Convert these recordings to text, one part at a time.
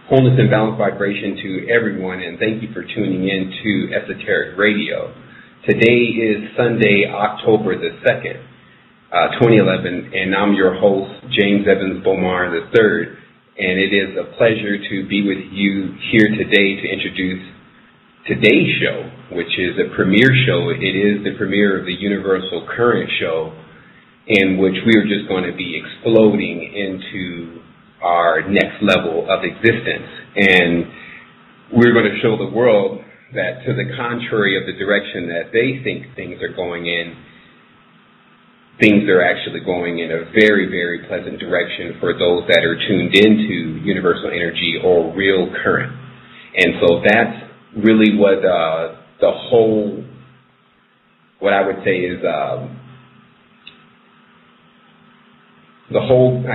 Wholeness and balanced vibration to everyone, and thank you for tuning in to Esoteric Radio. Today is Sunday, October the 2nd, 2011, and I'm your host, James Sevan Bomar III, and it is a pleasure to be with you here today to introduce today's show, which is a premiere show. It is the premiere of the Universal Current show, in which we are just going to be exploding into our next level of existence. And we're going to show the world that, to the contrary of the direction that they think things are going in, things are actually going in a very, very pleasant direction for those that are tuned into universal energy or real current. And so that's really what what I would say is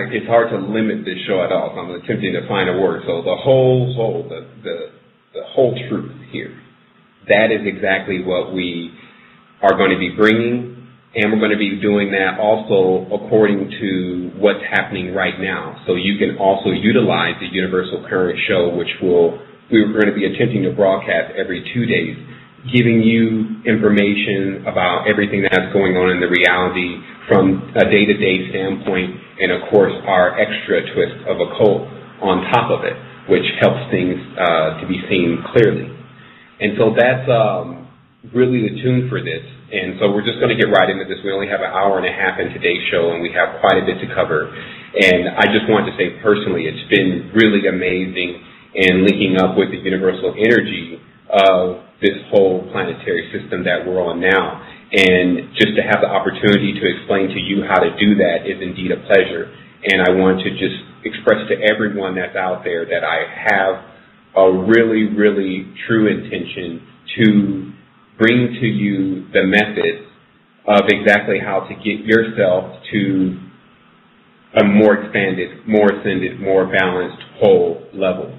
it's hard to limit this show at all, so I'm attempting to find a word. So the whole truth here, that is exactly what we are going to be bringing, and we're going to be doing that also according to what's happening right now. So you can also utilize the Universal Current show, which we're going to be attempting to broadcast every 2 days, giving you information about everything that's going on in the reality from a day-to-day standpoint, and of course our extra twist of occult on top of it, which helps things to be seen clearly. And so that's really the tune for this. And so we're just going to get right into this. We only have an hour and a half in today's show, and we have quite a bit to cover. And I just want to say personally, it's been really amazing in linking up with the universal energy of this whole planetary system that we're on now. And just to have the opportunity to explain to you how to do that is indeed a pleasure. And I want to just express to everyone that's out there that I have a really, really true intention to bring to you the method of exactly how to get yourself to a more expanded, more ascended, more balanced whole level.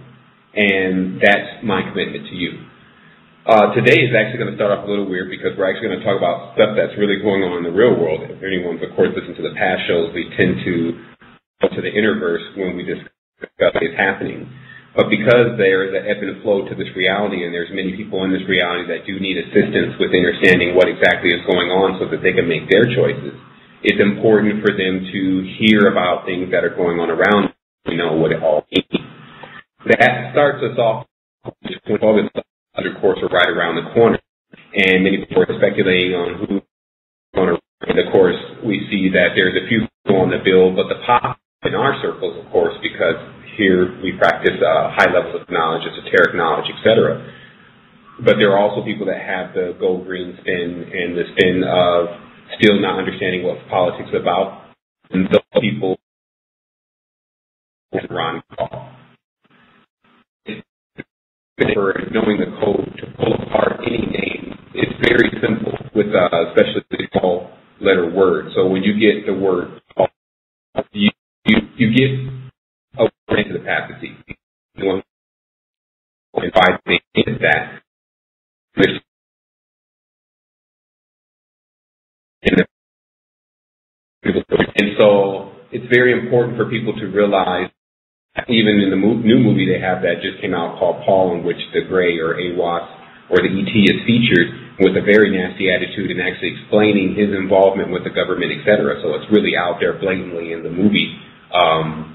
And that's my commitment to you. Today is actually going to start off a little weird because we're actually going to talk about stuff that's really going on in the real world. If anyone's, of course, listened to the past shows, we tend to go to the Innerverse when we discuss what is happening. But because there is an ebb and flow to this reality, and there's many people in this reality that do need assistance with understanding what exactly is going on so that they can make their choices, it's important for them to hear about things that are going on around them, you know what it all means. That starts us off with all this stuff. Of course, are right around the corner, and many people are speculating on who's going to. And of course, we see that there's a few people on the bill, but the pop in our circles, of course, because here we practice high levels of knowledge, esoteric knowledge, etc. But there are also people that have the go green spin and the spin of still not understanding what politics is about, and those people Ron Paul. For knowing the code to pull apart any name, it's very simple with especially the small letter word. So when you get the word, you get a word into the papacy. And by saying that, and so it's very important for people to realize. Even in the new movie they have that just came out called Paul, in which the Gray or AWAS or the ET is featured with a very nasty attitude and actually explaining his involvement with the government, etc. So it's really out there blatantly in the movie. I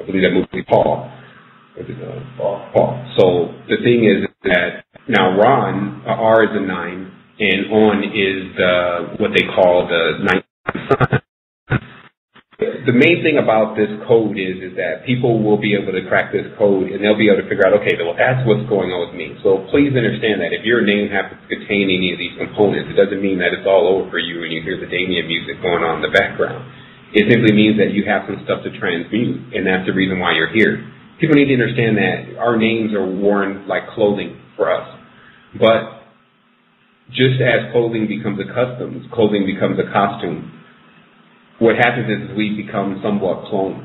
believe that movie Paul. Paul. So the thing is that now Ron, R is a 9, and On is what they call the 9th sun. The main thing about this code is that people will be able to crack this code, and they'll be able to figure out, okay, well, that's what's going on with me. So please understand that if your name happens to contain any of these components, it doesn't mean that it's all over for you and you hear the Damien music going on in the background. It simply means that you have some stuff to transmute, and that's the reason why you're here. People need to understand that our names are worn like clothing for us. But just as clothing becomes a custom, clothing becomes a costume, what happens is we become somewhat cloned.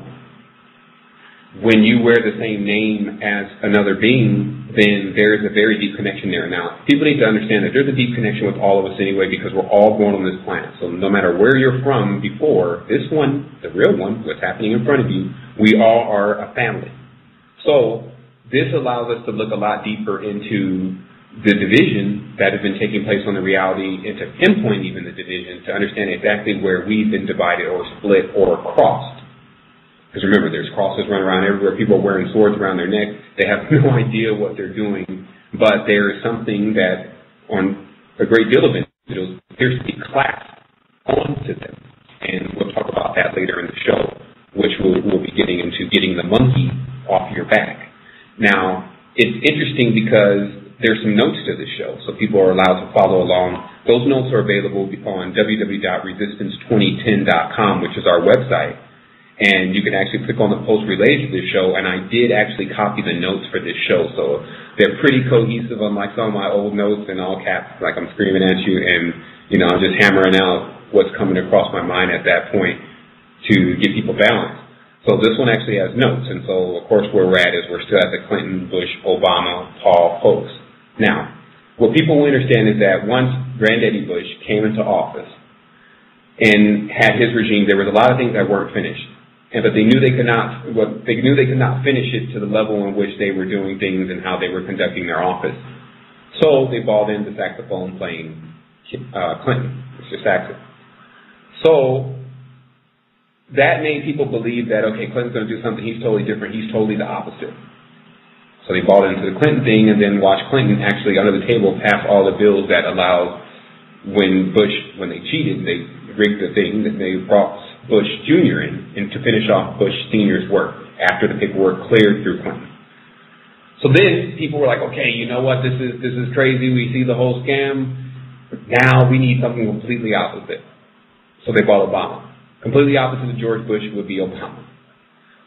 When you wear the same name as another being, then there's a very deep connection there. Now, people need to understand that there's a deep connection with all of us anyway, because we're all born on this planet. So no matter where you're from before, this one, the real one, what's happening in front of you, we all are a family. So this allows us to look a lot deeper into the division that has been taking place on the reality, and to pinpoint even the division, to understand exactly where we've been divided or split or crossed. Because remember, there's crosses running around everywhere. People are wearing swords around their neck. They have no idea what they're doing, but there is something that on a great deal of individuals appears to be clasped onto them. And we'll talk about that later in the show, which we'll be getting into, getting the monkey off your back. Now, it's interesting because there's some notes to this show, so people are allowed to follow along. Those notes are available on www.resistance2010.com, which is our website. And you can actually click on the post related to this show, and I did actually copy the notes for this show, so they're pretty cohesive, unlike some of my old notes in all caps, like I'm screaming at you, and, I'm just hammering out what's coming across my mind at that point to get people balanced. So this one actually has notes, and so, of course, where we're at is we're still at the Clinton, Bush, Obama, Paul folks. Now, what people will understand is that once Granddaddy Bush came into office and had his regime, there was a lot of things that weren't finished. But they knew they could not finish it to the level in which they were doing things and how they were conducting their office. So they balled in the saxophone playing Clinton, Mr. Saxon. So that made people believe that, okay, Clinton's going to do something, he's totally different, he's totally the opposite. So they bought into the Clinton thing and then watched Clinton actually under the table pass all the bills that allowed when they cheated, they rigged the thing, that they brought Bush Jr. in and to finish off Bush Sr.'s work after the paperwork cleared through Clinton. So then people were like, okay, you know what, this is crazy, we see the whole scam, now we need something completely opposite. So they bought Obama. Completely opposite of George Bush would be Obama.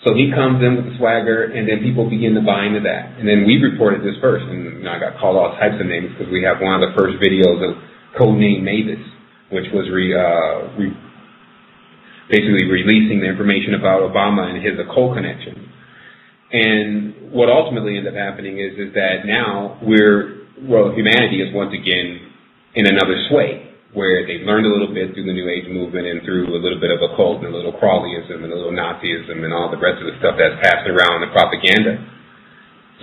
So he comes in with the swagger, and then people begin to buy into that. And then we reported this first, and I got called all types of names because we have one of the first videos of Codename Mavis, which was basically releasing the information about Obama and his occult connection. And what ultimately ended up happening is that now humanity is once again in another sway, where they've learned a little bit through the New Age movement and through a little bit of occult and a little Crowleyism and a little Nazism and all the rest of the stuff that's passed around, the propaganda.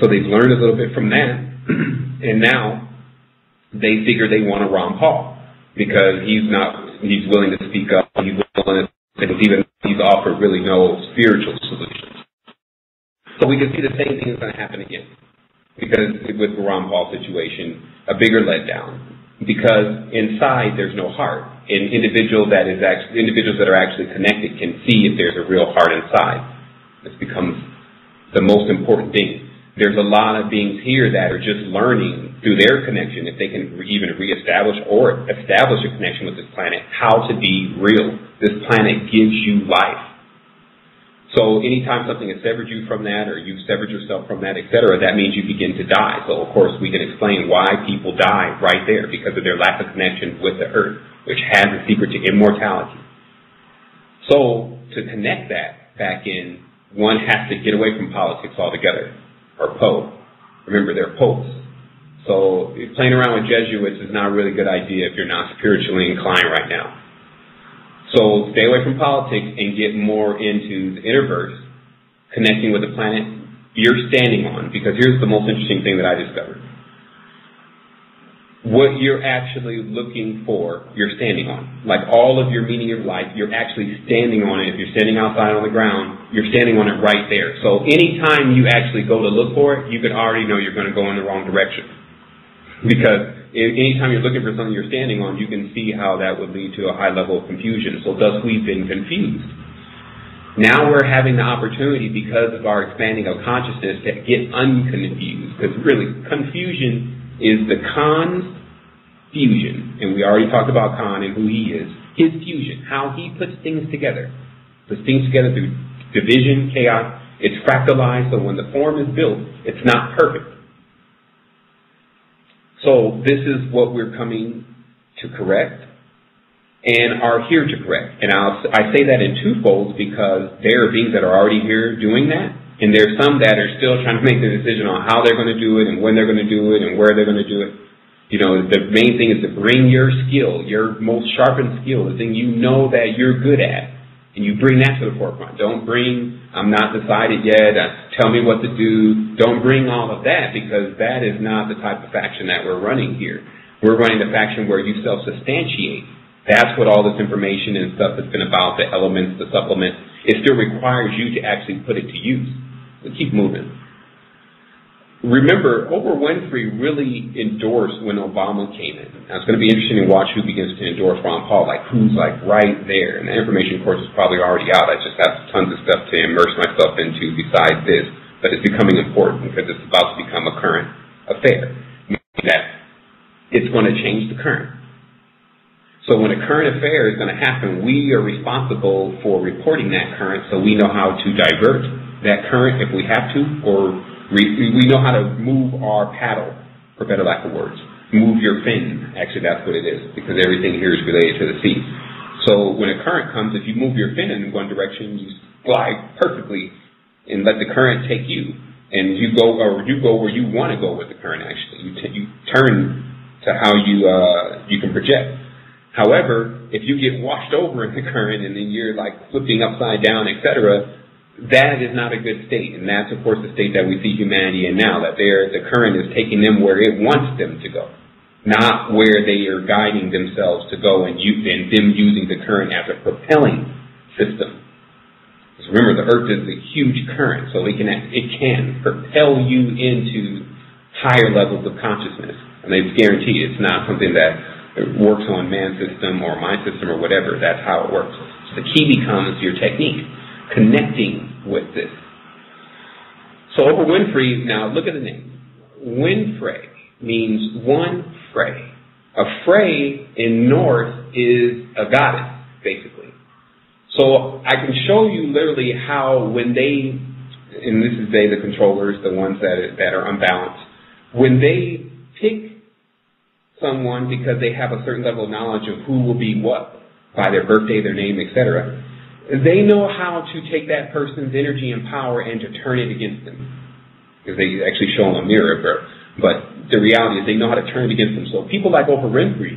So they've learned a little bit from that, and now they figure they want a Ron Paul because he's willing to speak up, he's willing to, even he's offered really no spiritual solutions. So we can see the same thing is going to happen again, because with the Ron Paul situation, a bigger letdown. Because inside there's no heart. An individuals that are actually connected can see if there's a real heart inside. This becomes the most important thing. There's a lot of beings here that are just learning through their connection, if they can even reestablish or establish a connection with this planet, how to be real. This planet gives you life. So anytime something has severed you from that, or you've severed yourself from that, etc., that means you begin to die. So, of course, we can explain why people die right there, because of their lack of connection with the earth, which has the secret to immortality. So, to connect that back in, one has to get away from politics altogether, or Poe. Remember, they're popes. So, playing around with Jesuits is not a really good idea if you're not spiritually inclined right now. So stay away from politics and get more into the Innerverse, connecting with the planet you're standing on. Because here's the most interesting thing that I discovered. What you're actually looking for, you're standing on. Like all of your meaning of life, you're actually standing on it. If you're standing outside on the ground, you're standing on it right there. So anytime you actually go to look for it, you can already know you're going to go in the wrong direction. Because anytime you're looking for something you're standing on, you can see how that would lead to a high level of confusion. So thus we've been confused. Now we're having the opportunity, because of our expanding of consciousness, to get unconfused. Because really, confusion is the Khan's fusion. And we already talked about Khan and who he is. His fusion, how he puts things together. Puts things together through division, chaos. It's fractalized, so when the form is built, it's not perfect. So this is what we're coming to correct and are here to correct. And I say that in twofolds, because there are beings that are already here doing that, and there's some that are still trying to make the decision on how they're going to do it and when they're going to do it and where they're going to do it. You know, the main thing is to bring your skill, your most sharpened skill, the thing you know that you're good at, And you bring that to the forefront. Don't bring, I'm not decided yet, tell me what to do. Don't bring all of that, because that is not the type of faction that we're running here. We're running the faction where you self-substantiate. That's what all this information and stuff has been about, the elements, the supplements. It still requires you to actually put it to use. So keep moving. Remember, Oprah Winfrey really endorsed when Obama came in. Now, it's going to be interesting to watch who begins to endorse Ron Paul, like who's like right there. And the information, of course, is probably already out. I just have tons of stuff to immerse myself into besides this. But it's becoming important because it's about to become a current affair. Meaning that it's going to change the current. So when a current affair is going to happen, we are responsible for reporting that current so we know how to divert that current if we have to, or we know how to move our paddle, for better lack of words. Move your fin. Actually, that's what it is, because everything here is related to the sea. So when a current comes, if you move your fin in one direction, you glide perfectly and let the current take you. And you go where you want to go with the current, actually. You turn to how you can project. However, if you get washed over in the current and then you're like flipping upside down, etc., that is not a good state, and that's, of course, the state that we see humanity in now, that the current is taking them where it wants them to go, not where they are guiding themselves to go and them using the current as a propelling system. Because remember, the Earth is a huge current, so it can propel you into higher levels of consciousness, and it's guaranteed. It's not something that works on man's system or my system or whatever. That's how it works. So the key becomes your technique, connecting with this. So Oprah Winfrey, now look at the name. Winfrey means one fray. A fray in Norse is a goddess, basically. So I can show you literally how when they, and this is the controllers, the ones that are unbalanced, when they pick someone because they have a certain level of knowledge of who will be what by their birthday, their name, etc., they know how to take that person's energy and power and to turn it against them. Because they actually show them a mirror of her. But the reality is they know how to turn it against them. So people like Oprah Winfrey,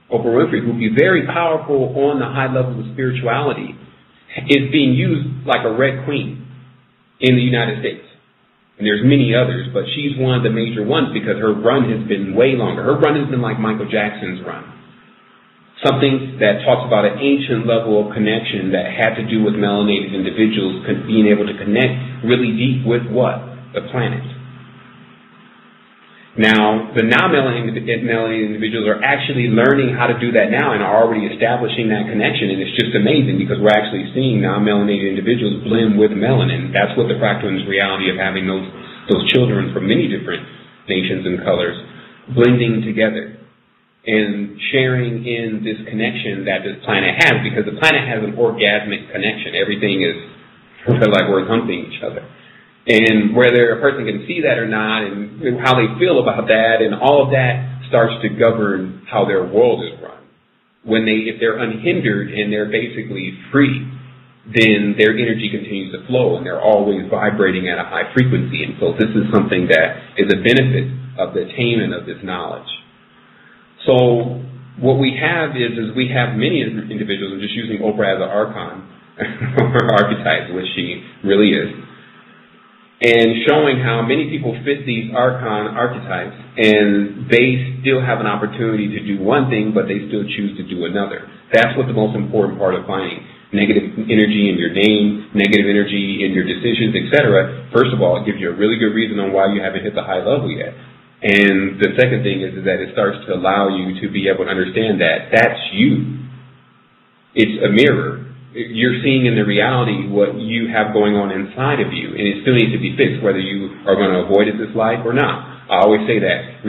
who will be very powerful on the high level of spirituality, is being used like a red queen in the United States. And there's many others, but she's one of the major ones because her run has been way longer. Her run has been like Michael Jackson's run. Something that talks about an ancient level of connection that had to do with melanated individuals being able to connect really deep with what? The planet. Now, the non-melanated individuals are actually learning how to do that now and are already establishing that connection, and it's just amazing because we're actually seeing non-melanated individuals blend with melanin. That's what the fractal is reality of having those children from many different nations and colors blending together and sharing in this connection that this planet has, because the planet has an orgasmic connection. Everything is like we're humping each other. And whether a person can see that or not and how they feel about that and all of that starts to govern how their world is run. If they're unhindered and they're basically free, then their energy continues to flow and they're always vibrating at a high frequency. And so this is something that is a benefit of the attainment of this knowledge. So what we have is we have many individuals, I'm just using Oprah as an archon, or archetype, which she really is, and showing how many people fit these archetypes, and they still have an opportunity to do one thing, but they still choose to do another. That's what the most important part of finding negative energy in your name, negative energy in your decisions, etc. First of all, it gives you a really good reason on why you haven't hit the high level yet. And the second thing is that it starts to allow you to be able to understand that that's you. It's a mirror. You're seeing in the reality what you have going on inside of you, and it still needs to be fixed, whether you are going to avoid it this life or not. I always say that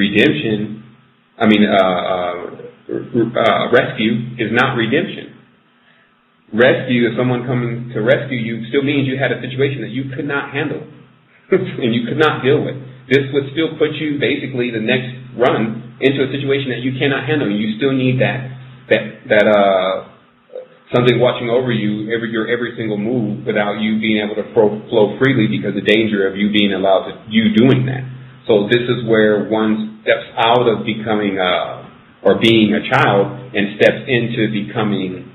rescue is not redemption. Rescue, if someone coming to rescue you, still means you had a situation that you could not handle and you could not deal with. This would still put you basically the next run into a situation that you cannot handle. You still need that something watching over you your every single move without you being able to flow freely because the danger of you being allowed to you doing that. So this is where one steps out of becoming or being a child and steps into becoming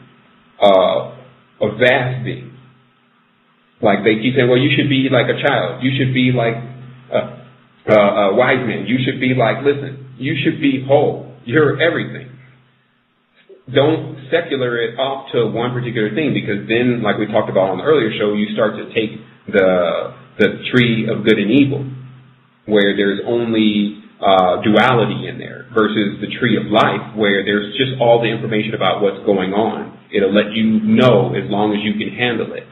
a vast being. Like they keep saying, well, you should be like a child. You should be like a wise man. You should be like, listen, you should be whole. You're everything. Don't secular it off to one particular thing, because then, like we talked about on the earlier show, you start to take the tree of good and evil, where there's only duality in there, versus the tree of life, where there's just all the information about what's going on. It'll let you know as long as you can handle it.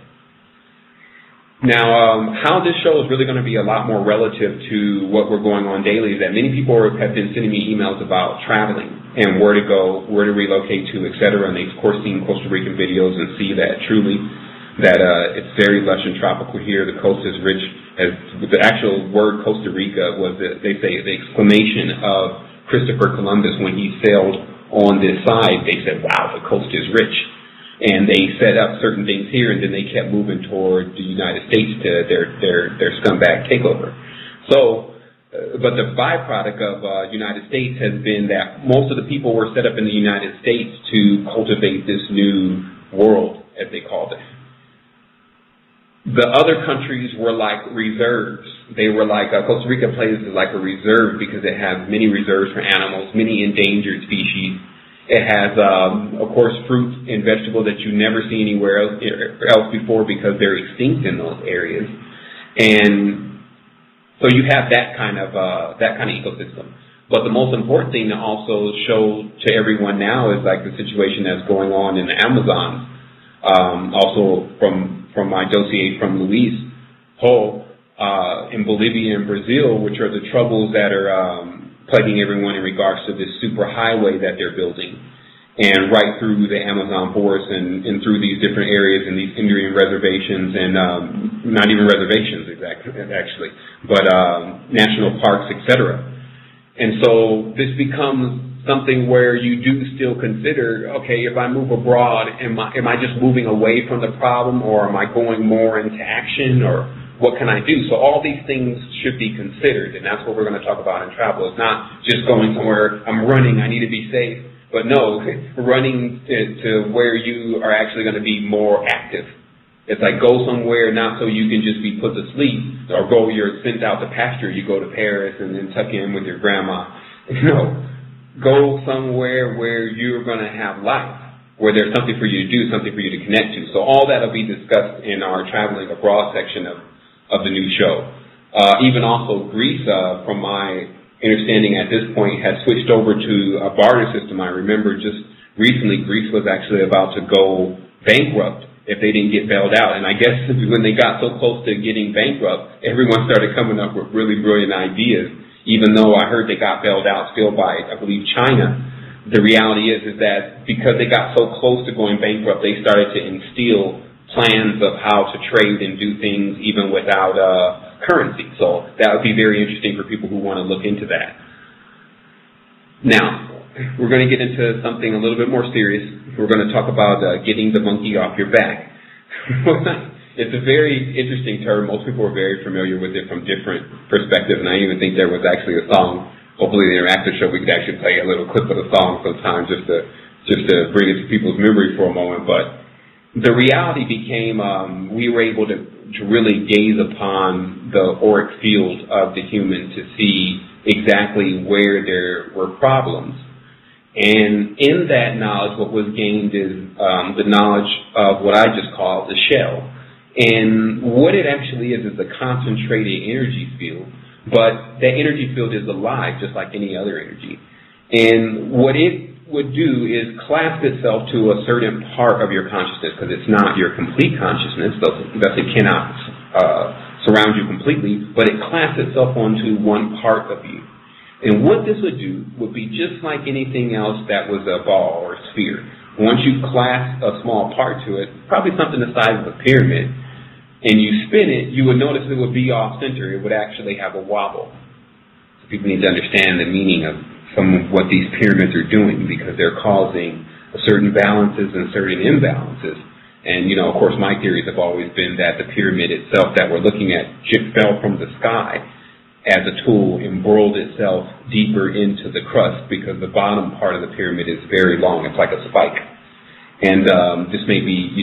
Now, how this show is really going to be a lot more relative to what we're going on daily is that many people have been sending me emails about traveling and where to go, where to relocate to, etc. And they've, of course, seen Costa Rican videos and see that truly that it's very lush and tropical here. The coast is rich. As the actual word Costa Rica was, they say, the exclamation of Christopher Columbus when he sailed on this side. They said, wow, the coast is rich. And they set up certain things here, and then they kept moving toward the United States to their scumbag takeover. So, but the byproduct of United States has been that most of the people were set up in the United States to cultivate this new world, as they called it. The other countries were like reserves. They were like, Costa Rica plays like a reserve because it has many reserves for animals, many endangered species. It has, of course, fruit and vegetables that you never see anywhere else before because they're extinct in those areas. And so you have that kind of ecosystem. But the most important thing to also show to everyone now is like the situation that's going on in the Amazon. Also from my dossier from Luis Ho in Bolivia and Brazil, which are the troubles that are plaguing everyone in regards to this super highway that they're building, and right through the Amazon forest and through these different areas and these Indian reservations and not even reservations actually, but national parks, etc. And so this becomes something where you do still consider, okay, if I move abroad, am I just moving away from the problem, or am I going more into action, or what can I do? So all these things should be considered, and that's what we're going to talk about in travel. It's not just going somewhere, I'm running, I need to be safe. But no, running to where you are actually going to be more active. It's like go somewhere not so you can just be put to sleep, or you're sent out to pasture, you go to Paris and then tuck in with your grandma. No, go somewhere where you're going to have life, where there's something for you to do, something for you to connect to. So all that will be discussed in our traveling abroad section of the new show. Even also Greece, from my understanding at this point, had switched over to a barter system. I remember just recently Greece was actually about to go bankrupt if they didn't get bailed out. And I guess when they got so close to getting bankrupt, everyone started coming up with really brilliant ideas, even though I heard they got bailed out still by, I believe, China. The reality is that because they got so close to going bankrupt, they started to instill plans of how to trade and do things even without currency. So that would be very interesting for people who want to look into that. Now, we're going to get into something a little bit more serious. We're going to talk about getting the monkey off your back. It's a very interesting term. Most people are very familiar with it from different perspectives, and I even think there was actually a song. Hopefully, in the interactive show, we could actually play a little clip of the song sometime just to bring it to people's memory for a moment. But the reality became we were able to really gaze upon the auric field of the human to see exactly where there were problems. And in that knowledge, what was gained is the knowledge of what I just call the shell. And what it actually is a concentrated energy field, but that energy field is alive just like any other energy. And what it would do is clasp itself to a certain part of your consciousness, because it's not your complete consciousness, thus it cannot surround you completely, but it clasps itself onto one part of you. And what this would do would be just like anything else that was a ball or a sphere. Once you clasp a small part to it, probably something the size of a pyramid, and you spin it, you would notice it would be off-center. It would actually have a wobble. So people need to understand the meaning of some of what these pyramids are doing, because they're causing certain balances and certain imbalances. And, of course, my theories have always been that the pyramid itself that we're looking at fell from the sky as a tool and burrowed itself deeper into the crust, because the bottom part of the pyramid is very long. It's like a spike. And this may be,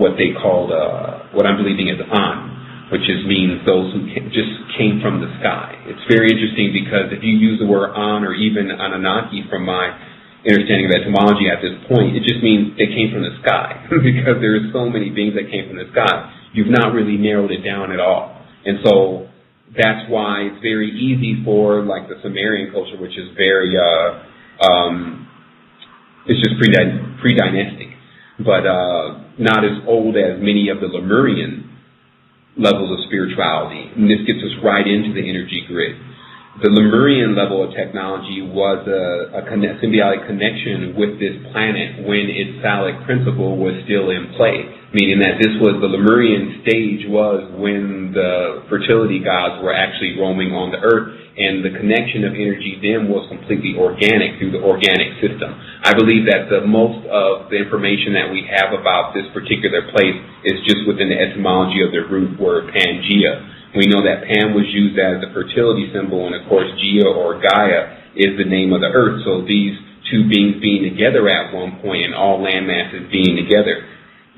what they called, what I'm believing is An, which means those who just came from the sky. It's very interesting because if you use the word An or even Anunnaki from my understanding of etymology at this point, it just means they came from the sky because there are so many beings that came from the sky. You've not really narrowed it down at all. And so that's why it's very easy for, like, the Sumerian culture, which is very, it's just pre-dynastic, but not as old as many of the Lemurian levels of spirituality. And this gets us right into the energy grid. The Lemurian level of technology was a symbiotic connection with this planet when its phallic principle was still in play, meaning that this was the Lemurian stage was when the fertility gods were actually roaming on the earth, and the connection of energy then was completely organic through the organic system. I believe that the most of the information that we have about this particular place is just within the etymology of the root word Pangea. We know that Pan was used as the fertility symbol, and of course Gea or Gaia is the name of the earth. So these two beings being together at one point and all land masses being together.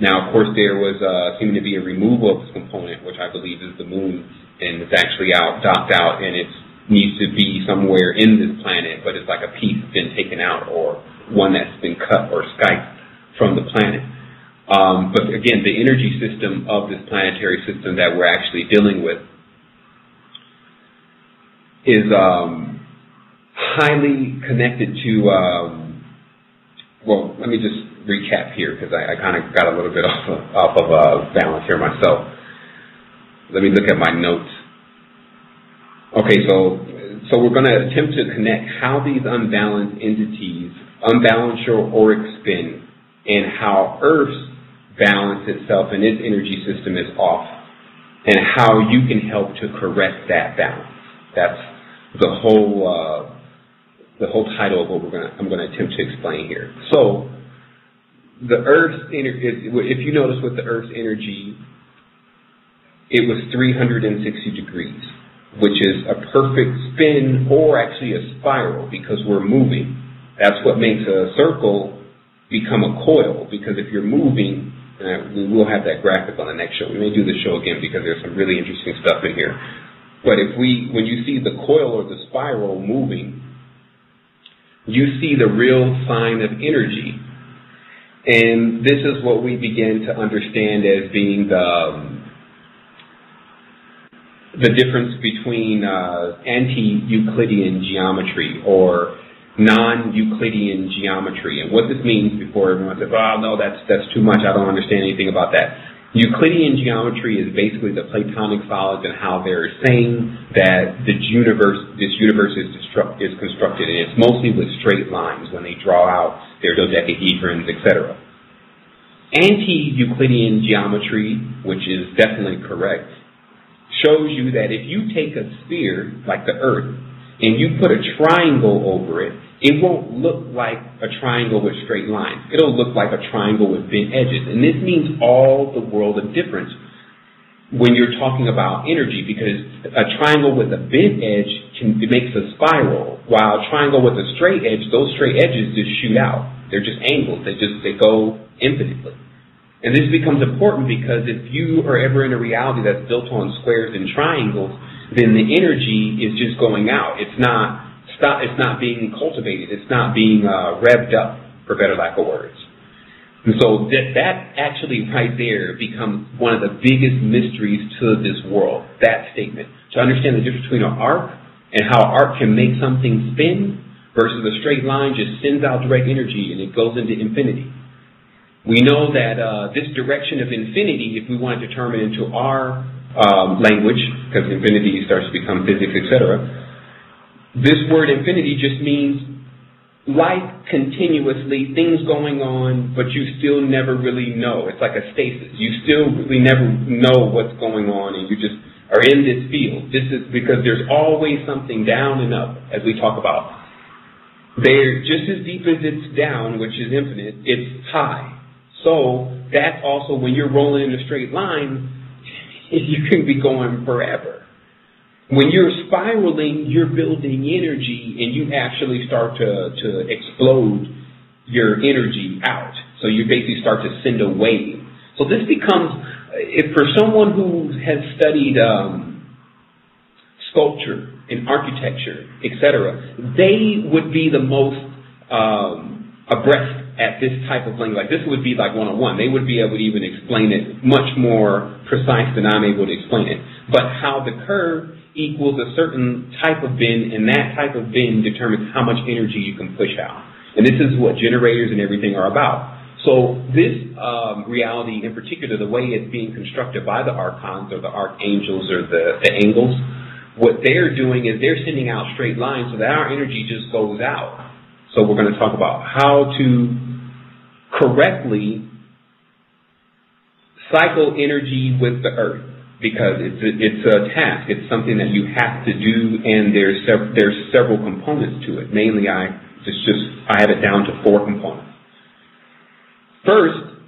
Now, of course, there was seeming to be a removal of this component, which I believe is the moon, and it's actually docked out, and it needs to be somewhere in this planet, but it's like a piece been taken out or one that's been cut or Skyped from the planet. But again, the energy system of this planetary system that we're actually dealing with is highly connected to, well, let me just recap here because I kind of got a little bit off of balance here myself. Let me look at my notes. Okay, so we're going to attempt to connect how these unbalanced entities unbalance your auric spin and how Earth's balance itself and its energy system is off, and how you can help to correct that balance. That's the whole title of what I'm going to attempt to explain here. So, the Earth's if you notice with the Earth's energy, it was 360 degrees, which is a perfect spin or actually a spiral because we're moving. That's what makes a circle become a coil, because if you're moving, we will have that graphic on the next show. We may do the show again because there's some really interesting stuff in here. But when you see the coil or the spiral moving, you see the real sign of energy. And this is what we begin to understand as being the difference between anti-Euclidean geometry or non-Euclidean geometry. And what this means, before everyone says, oh, no, that's too much, I don't understand anything about that. Euclidean geometry is basically the Platonic solids and how they're saying that this universe is constructed, and it's mostly with straight lines when they draw out their dodecahedrons, etc. Anti-Euclidean geometry, which is definitely correct, shows you that if you take a sphere like the Earth and you put a triangle over it, it won't look like a triangle with straight lines. It'll look like a triangle with bent edges. And this means all the world of difference when you're talking about energy, because a triangle with a bent edge it makes a spiral, while a triangle with a straight edge, those straight edges just shoot out. They're just angles. They go infinitely. And this becomes important because if you are ever in a reality that's built on squares and triangles, then the energy is just going out. It's not being cultivated. It's not being revved up, for better lack of words. And so that actually right there becomes one of the biggest mysteries to this world, that statement. To understand the difference between an arc and how arc can make something spin versus a straight line just sends out direct energy and it goes into infinity. We know that this direction of infinity, if we want to determine into our language, because infinity starts to become physics, etc., this word infinity just means life continuously, things going on, but you still never really know. It's like a stasis. You still really never know what's going on, and you just are in this field. This is because there's always something down and up, as we talk about. They're just as deep as it's down, which is infinite, it's high. So that's also when you're rolling in a straight line, you can be going forever. When you're spiraling, you're building energy, and you actually start to explode your energy out. So you basically start to send a wave. So this becomes, if for someone who has studied sculpture and architecture, etc., they would be the most abreast at this type of language. Like this would be like one-on-one. They would be able to even explain it much more precise than I'm able to explain it. But how the curve equals a certain type of bend, and that type of bend determines how much energy you can push out. And this is what generators and everything are about. So this reality in particular, the way it's being constructed by the archons or the archangels or the angels, what they're doing is they're sending out straight lines so that our energy just goes out. So we're going to talk about how to correctly cycle energy with the earth, because it's a task. It's something that you have to do, and there's several components to it. Mainly, I have it down to 4 components. First,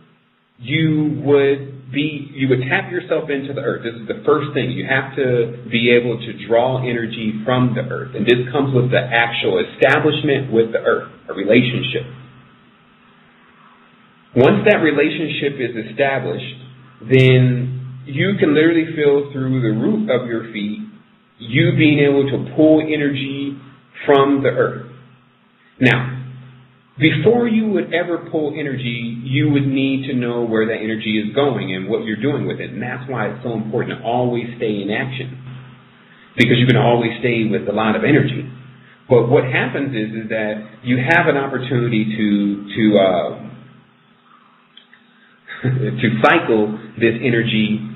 you would tap yourself into the earth. This is the first thing. You have to be able to draw energy from the earth. And this comes with the actual establishment with the earth, a relationship. Once that relationship is established, then you can literally feel through the root of your feet you being able to pull energy from the earth. Now, before you would ever pull energy, you would need to know where that energy is going and what you're doing with it. And that's why it's so important to always stay in action, because you can always stay with a lot of energy. But what happens is that you have an opportunity to cycle this energy,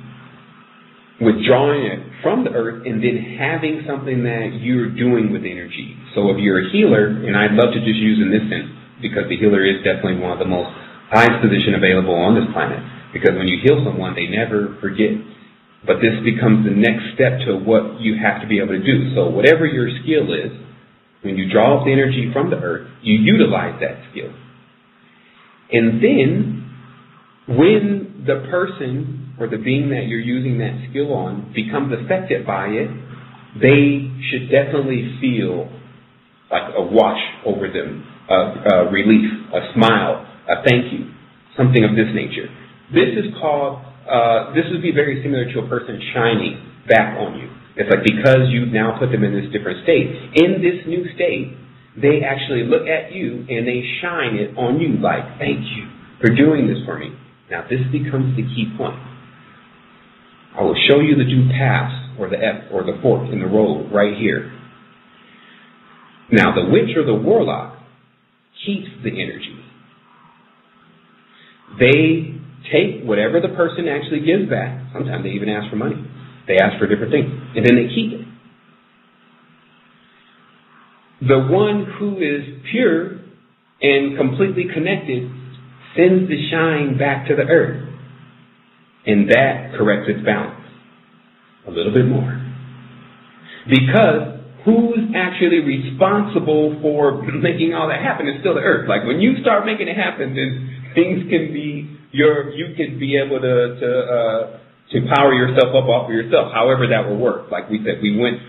withdrawing it from the earth and then having something that you're doing with energy. So if you're a healer, and I'd love to just use in this sense, because the healer is definitely one of the most highest position available on this planet. Because when you heal someone, they never forget. But this becomes the next step to what you have to be able to do. So whatever your skill is, when you draw up the energy from the earth, you utilize that skill. And then, when the person or the being that you're using that skill on becomes affected by it, they should definitely feel like a wash over them, a relief, a smile, a thank you, something of this nature. This is called, this would be very similar to a person shining back on you. It's like because you've now put them in this different state. In this new state, they actually look at you and they shine it on you like, thank you for doing this for me. Now this becomes the key point. I will show you the due pass or the F or the fork in the road right here. Now the witch or the warlock keeps the energy. They take whatever the person actually gives back. Sometimes they even ask for money. They ask for different things. And then they keep it. The one who is pure and completely connected sends the shine back to the earth. And that corrects its balance a little bit more. Because who's actually responsible for making all that happen is still the earth. Like when you start making it happen, then things can be you can be able to power yourself up off of yourself. However that will work. Like we said, we went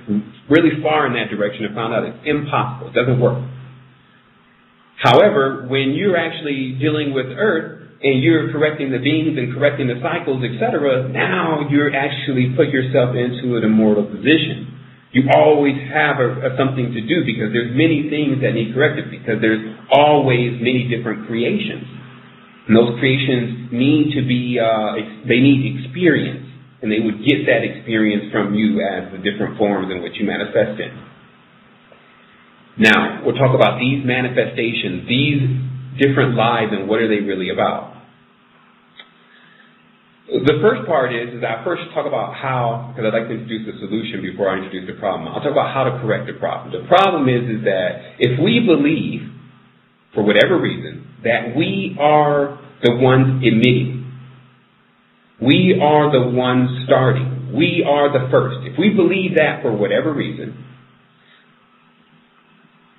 really far in that direction and found out it's impossible. It doesn't work. However, when you're actually dealing with earth and you're correcting the beings and correcting the cycles, etc., now you're actually put yourself into an immortal position. You always have something to do because there's many things that need corrected because there's always many different creations. And those creations need to be, they need experience. And they would get that experience from you as the different forms in which you manifest in. Now, we'll talk about these manifestations, these different lives, and what are they really about. The first part is I first talk about how, because I'd like to introduce the solution before I introduce the problem. I'll talk about how to correct the problem. The problem is that if we believe, for whatever reason, that we are the ones emitting, we are the ones starting, we are the first. If we believe that for whatever reason,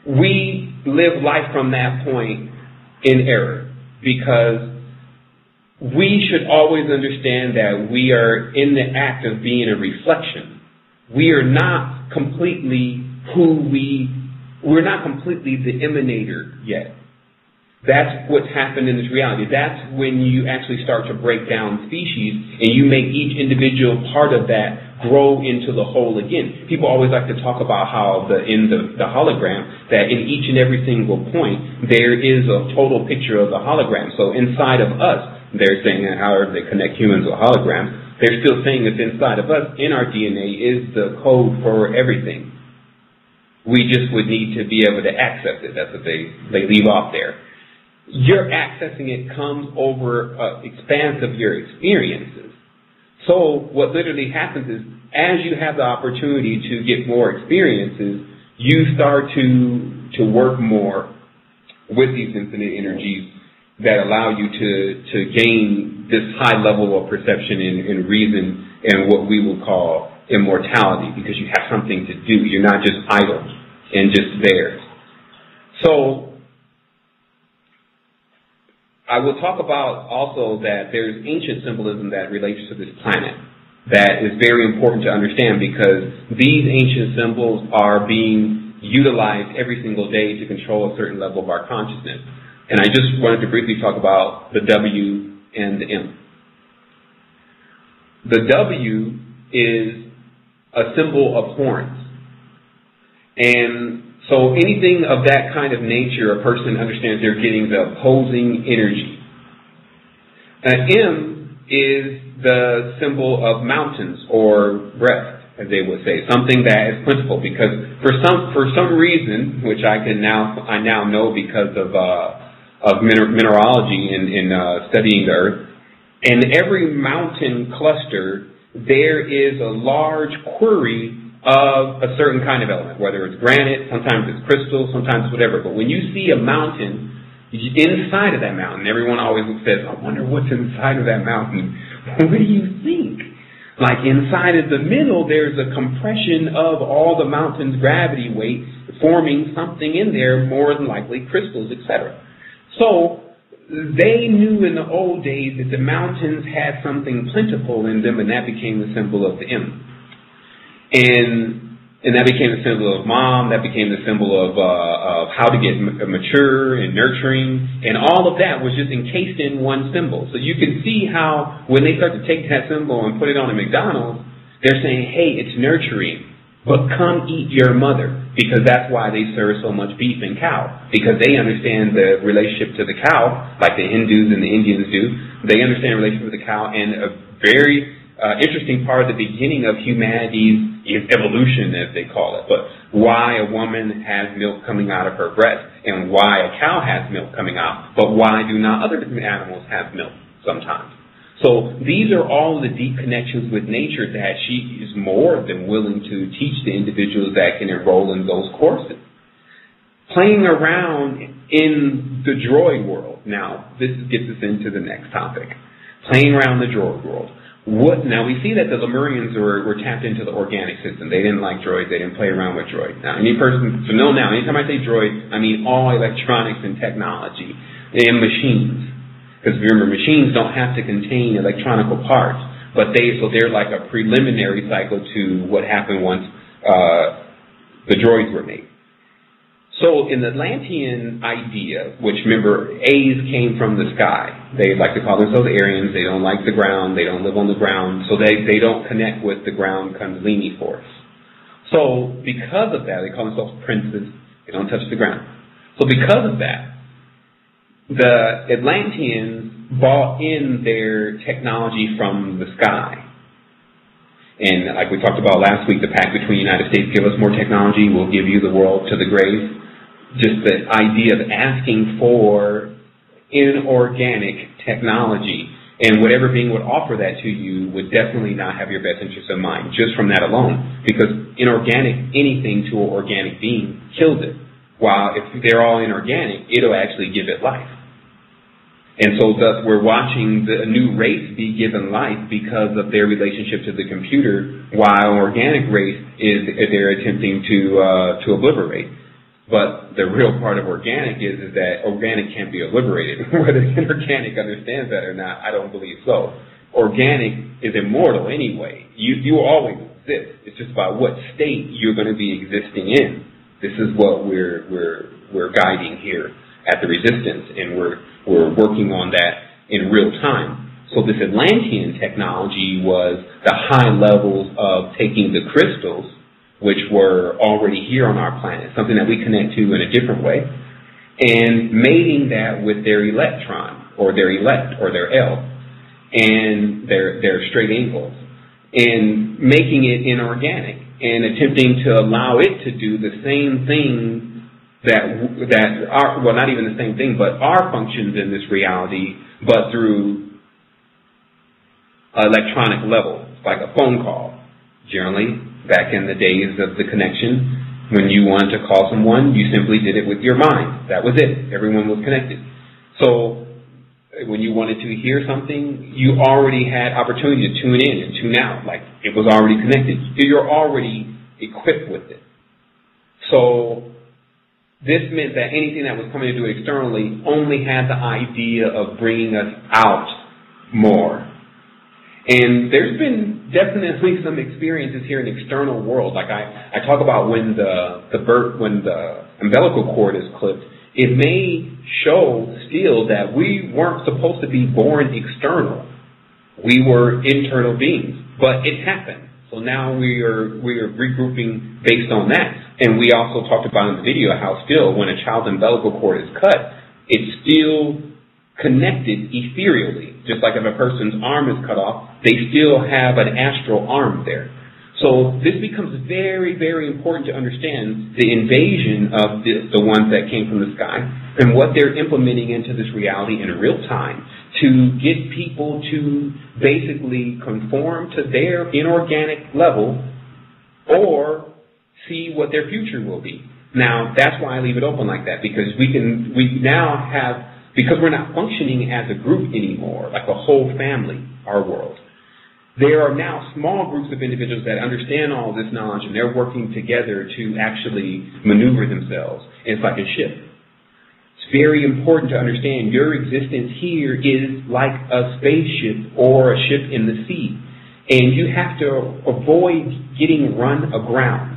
we live life from that point in error, because we should always understand that we are in the act of being a reflection. We are not completely we're not completely the emanator yet. That's what's happened in this reality. That's when you actually start to break down species and you make each individual part of that grow into the whole again. People always like to talk about how in the hologram, that in each and every single point, there is a total picture of the hologram. So inside of us, they're saying, however they connect humans with holograms, they're still saying that inside of us, in our DNA, is the code for everything. We just would need to be able to access it. That's what they leave off there. Your accessing it comes over an expanse of your experiences. So what literally happens is, as you have the opportunity to get more experiences, you start to work more with these infinite energies that allow you to gain this high level of perception and reason and what we will call immortality, because you have something to do. You're not just idle and just there. So I will talk about also that there's ancient symbolism that relates to this planet that is very important to understand, because these ancient symbols are being utilized every single day to control a certain level of our consciousness. And I just wanted to briefly talk about the W and the M. The W is a symbol of horns. And so anything of that kind of nature, a person understands they're getting the opposing energy. M is the symbol of mountains or breath, as they would say, something that is principled. Because for some reason, which I now know because of mineralogy and studying the Earth, in every mountain cluster there is a large quarry of a certain kind of element, whether it's granite, sometimes it's crystal, sometimes whatever. But when you see a mountain, inside of that mountain, everyone always says, I wonder what's inside of that mountain. What do you think? Like inside of the middle, there's a compression of all the mountain's gravity weight forming something in there, more than likely crystals, etc. So they knew in the old days that the mountains had something plentiful in them, and that became the symbol of the M. And that became the symbol of mom. That became the symbol of how to get mature and nurturing, and all of that was just encased in one symbol. So you can see how when they start to take that symbol and put it on a McDonald's, they're saying, "Hey, it's nurturing, but come eat your mother," because that's why they serve so much beef and cow, because they understand the relationship to the cow, like the Hindus and the Indians do. They understand the relationship with the cow, and a very interesting part of the beginning of humanity's evolution, as they call it, but why a woman has milk coming out of her breast and why a cow has milk coming out, but why do not other animals have milk sometimes? So these are all the deep connections with nature that she is more than willing to teach the individuals that can enroll in those courses. Playing around in the droid world. Now, this gets us into the next topic. Playing around the droid world. Now, we see that the Lemurians were tapped into the organic system. They didn't like droids. They didn't play around with droids. Now, anytime I say droid, I mean all electronics and technology and machines. Because remember, machines don't have to contain electronic parts, but they're like a preliminary cycle to what happened once the droids were made. So in the Atlantean idea, which remember, A's came from the sky. They like to call themselves Aryans. They don't like the ground. They don't live on the ground. So they don't connect with the ground Kundalini force. So because of that, they call themselves princes. They don't touch the ground. So because of that, the Atlanteans bought in their technology from the sky. And like we talked about last week, the pact between the United States, give us more technology, we'll give you the world to the grave. Just the idea of asking for inorganic technology, and whatever being would offer that to you would definitely not have your best interest in mind, just from that alone. Because inorganic, anything to an organic being kills it. While if they're all inorganic, it'll actually give it life. And so thus we're watching a new race be given life because of their relationship to the computer, while organic race they're attempting to obliterate. But the real part of organic is that organic can't be obliterated. Whether inorganic understands that or not, I don't believe so. Organic is immortal anyway. You will always exist. It's just about what state you're going to be existing in. This is what we're guiding here at the resistance, and we're working on that in real time. So this Atlantean technology was the high levels of taking the crystals, which were already here on our planet, something that we connect to in a different way, and mating that with their electron, or their elect, or their L, and their straight angles, and making it inorganic, and attempting to allow it to do the same thing that our, well, not even the same thing, but our functions in this reality, but through electronic level, like a phone call. Generally, back in the days of the connection, when you wanted to call someone, you simply did it with your mind. That was it. Everyone was connected. So when you wanted to hear something, you already had opportunity to tune in and tune out. Like, it was already connected. You're already equipped with it. So this meant that anything that was coming to do externally only had the idea of bringing us out more. And there's been definitely some experiences here in the external world. Like I talk about when the umbilical cord is clipped, it may show still that we weren't supposed to be born external. We were internal beings, but it happened. So now we are regrouping based on that. And we also talked about in the video how still when a child's umbilical cord is cut, it's still connected ethereally. Just like if a person's arm is cut off, they still have an astral arm there. So this becomes very, very important to understand the invasion of the ones that came from the sky and what they're implementing into this reality in real time to get people to basically conform to their inorganic level or see what their future will be. Now, that's why I leave it open like that, because because we're not functioning as a group anymore, like a whole family, our world. There are now small groups of individuals that understand all this knowledge, and they're working together to actually maneuver themselves. It's like a ship. It's very important to understand your existence here is like a spaceship or a ship in the sea, and you have to avoid getting run aground.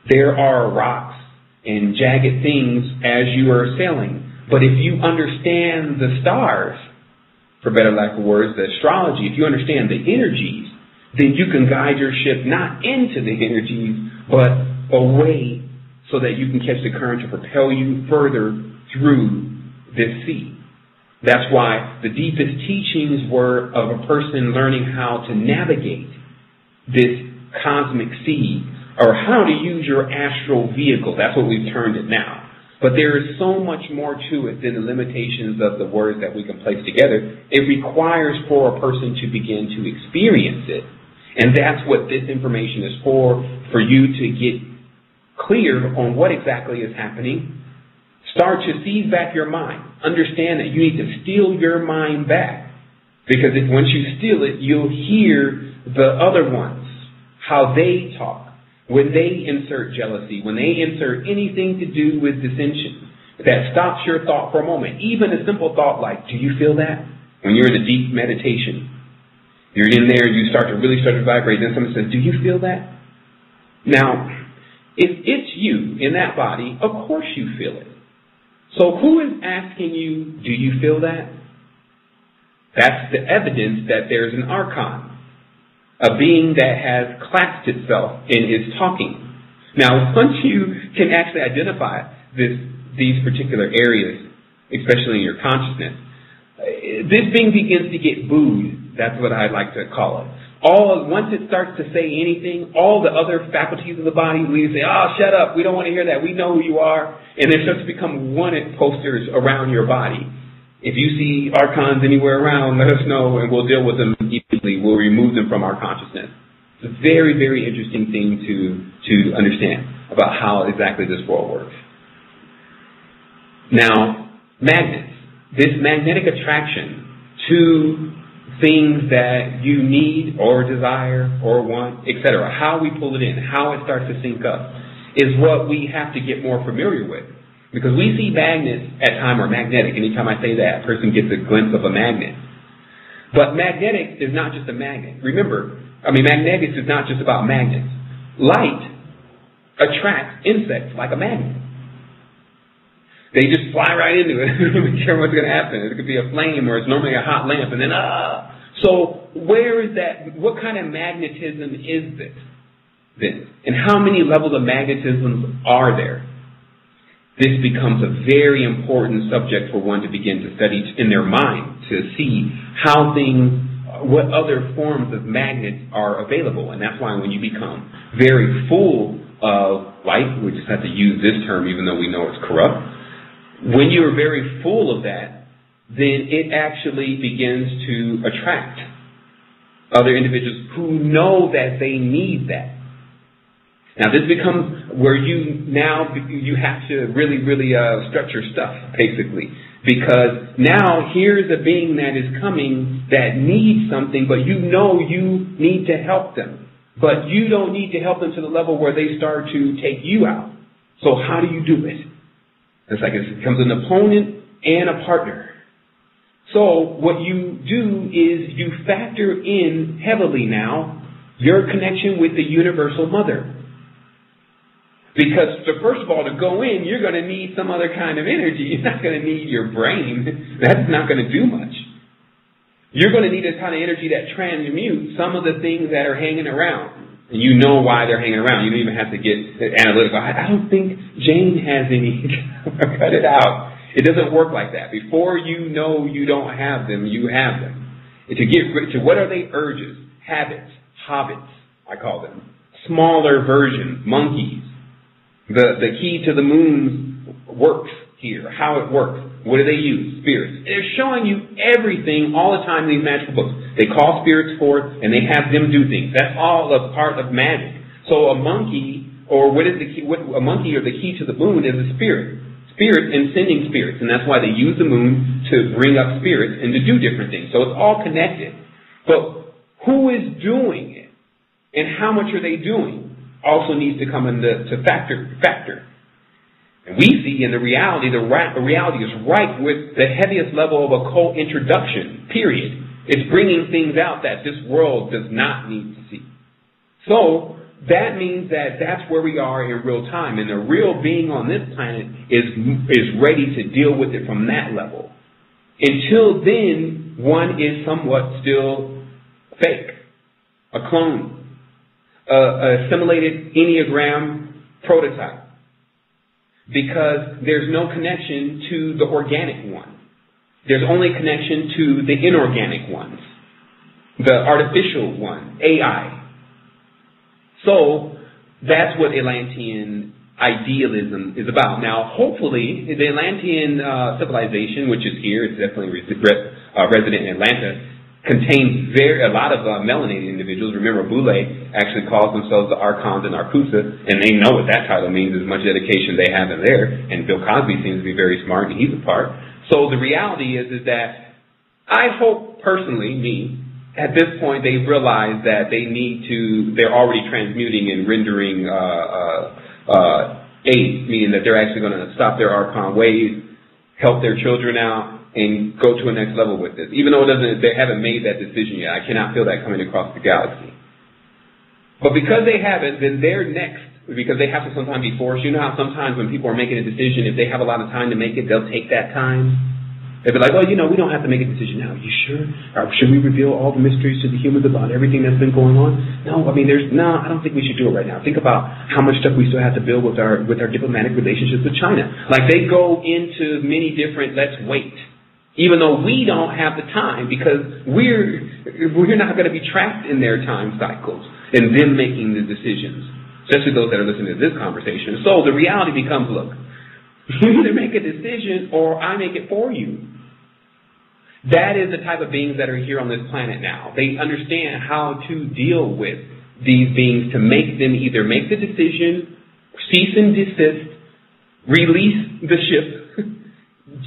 There are rocks and jagged things as you are sailing. But if you understand the stars, for better lack of words, the astrology, if you understand the energies, then you can guide your ship not into the energies, but away so that you can catch the current to propel you further through this sea. That's why the deepest teachings were of a person learning how to navigate this cosmic sea, or how to use your astral vehicle. That's what we've termed it now. But there is so much more to it than the limitations of the words that we can place together. It requires for a person to begin to experience it. And that's what this information is for you to get clear on what exactly is happening. Start to seize back your mind. Understand that you need to steal your mind back. Because once you steal it, you'll hear the other ones, how they talk. When they insert jealousy, when they insert anything to do with dissension, that stops your thought for a moment. Even a simple thought like, do you feel that? When you're in a deep meditation, you're in there, you start to vibrate, then someone says, do you feel that? Now, if it's you in that body, of course you feel it. So who is asking you, do you feel that? That's the evidence that there's an archon. A being that has classed itself and is talking. Now, once you can actually identify these particular areas, especially in your consciousness, this being begins to get booed. That's what I like to call it. Once it starts to say anything, all the other faculties of the body leave and say, "Oh, shut up! We don't want to hear that. We know who you are." And it starts to become wanted posters around your body. If you see archons anywhere around, let us know, and we'll deal with them immediately. We'll remove them from our consciousness. It's a very, very interesting thing to understand about how exactly this world works. Now, magnets. This magnetic attraction to things that you need or desire or want, etc., how we pull it in, how it starts to sync up, is what we have to get more familiar with. Because we see magnets at times, or magnetic. Anytime I say that, a person gets a glimpse of a magnet. But magnetic is not just a magnet. Remember, magnetics is not just about magnets. Light attracts insects like a magnet. They just fly right into it. They don't even care what's going to happen. It could be a flame, or it's normally a hot lamp, and then So where is that? What kind of magnetism is this then? And how many levels of magnetism are there? This becomes a very important subject for one to begin to study in their mind, to see how what other forms of magnets are available. And that's why when you become very full of light, we just have to use this term even though we know it's corrupt, when you're very full of that, then it actually begins to attract other individuals who know that they need that. Now this becomes where you have to really stretch your stuff, basically. Because now here's a being that is coming that needs something, but you know you need to help them. But you don't need to help them to the level where they start to take you out. So how do you do it? It's like it becomes an opponent and a partner. So what you do is you factor in heavily now your connection with the Universal Mother. Because first of all, to go in, you're going to need some other kind of energy. You're not going to need your brain. That's not going to do much. You're going to need a kind of energy that transmutes some of the things that are hanging around. And you know why they're hanging around. You don't even have to get analytical. I don't think Jane has any. Cut it out. It doesn't work like that. Before you know you don't have them, you have them. And to get rid of, what are they? Urges, habits, hobbits, I call them. Smaller versions, monkeys. The key to the moon works here, how it works. What do they use? Spirits. They're showing you everything all the time in these magical books. They call spirits forth and they have them do things. That's all a part of magic. So a monkey, or what is the key? A monkey or the key to the moon is a spirit. Spirits and sending spirits. And that's why they use the moon to bring up spirits and to do different things. So it's all connected. But who is doing it? And how much are they doing? Also needs to come into factor. And we see in the reality is right with the heaviest level of occult introduction, period. It's bringing things out that this world does not need to see. So that means that that's where we are in real time. And the real being on this planet is ready to deal with it from that level. Until then, one is somewhat still fake, a clone. A assimilated Enneagram prototype, because there's no connection to the organic one. There's only connection to the inorganic ones, the artificial one, AI. So that's what Atlantean idealism is about. Now, hopefully, the Atlantean civilization, which is here, it's definitely resident in Atlanta, contains a lot of melanated individuals. Remember, Boule actually calls themselves the Archons and Arcusa, and they know what that title means, as much dedication they have in there. And Bill Cosby seems to be very smart, and he's a part. So the reality is that I hope personally, at this point, they've realized that they're already transmuting and rendering aid, meaning that they're actually going to stop their Archon ways, help their children out, and go to a next level with this. Even though they haven't made that decision yet. I cannot feel that coming across the galaxy. But because they haven't, then they're next, because they have to sometimes be forced. You know how sometimes when people are making a decision, if they have a lot of time to make it, they'll take that time. They'll be like, we don't have to make a decision now. Are you sure? Or should we reveal all the mysteries to the humans about everything that's been going on? No, I don't think we should do it right now. Think about how much stuff we still have to build with our diplomatic relationships with China. Like, they go into many different, let's wait. Even though we don't have the time, because we're not going to be trapped in their time cycles and them making the decisions, especially those that are listening to this conversation. So the reality becomes, look, you either make a decision or I make it for you. That is the type of beings that are here on this planet now. They understand how to deal with these beings to make them either make the decision, cease and desist, release the ship,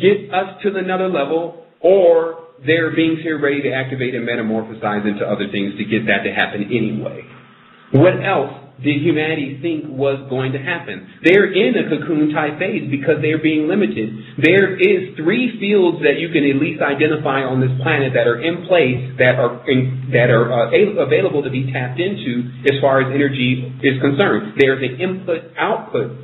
get us to another level, or there are beings here ready to activate and metamorphosize into other things to get that to happen anyway. What else did humanity think was going to happen? They're in a cocoon type phase because they're being limited. There is 3 fields that you can at least identify on this planet that are in place, that are available to be tapped into as far as energy is concerned. There's an input-output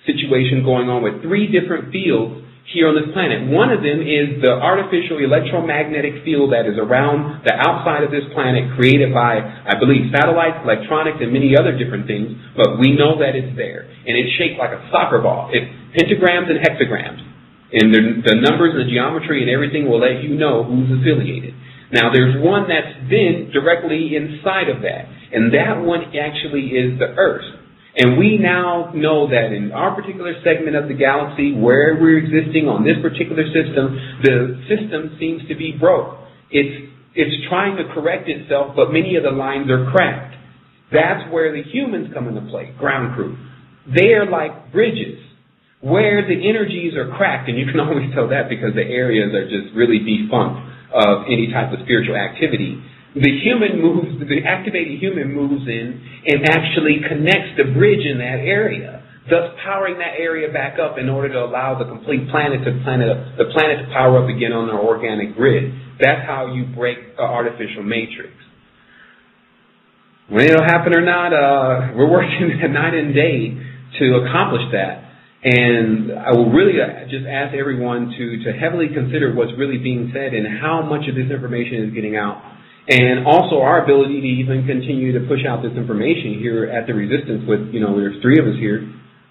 situation going on with 3 different fields here on this planet. One of them is the artificial electromagnetic field that is around the outside of this planet, created by, I believe, satellites, electronics, and many other different things, but we know that it's there. And it's shaped like a soccer ball. It's pentagrams and hexagrams. And the numbers and the geometry and everything will let you know who's affiliated. Now, there's one that's been directly inside of that, and that one actually is the Earth. And we now know that in our particular segment of the galaxy, where we're existing on this particular system, the system seems to be broke. It's trying to correct itself, but many of the lines are cracked. That's where the humans come into play, ground crew. They're like bridges, where the energies are cracked, and you can always tell that because the areas are just really defunct of any type of spiritual activity. The activated human moves in and actually connects the bridge in that area, thus powering that area back up in order to allow the complete planet to power up again on our organic grid. That's how you break an artificial matrix. When it'll happen or not, we're working night and day to accomplish that. And I will really just ask everyone to heavily consider what's really being said and how much of this information is getting out. And also our ability to even continue to push out this information here at the Resistance with, there's 3 of us here,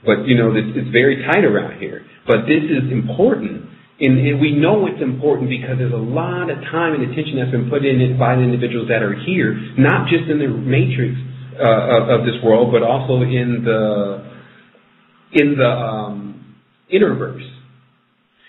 but, it's very tight around here. But this is important, and we know it's important because there's a lot of time and attention that's been put in it by the individuals that are here, not just in the matrix of this world, but also in the Innerverse.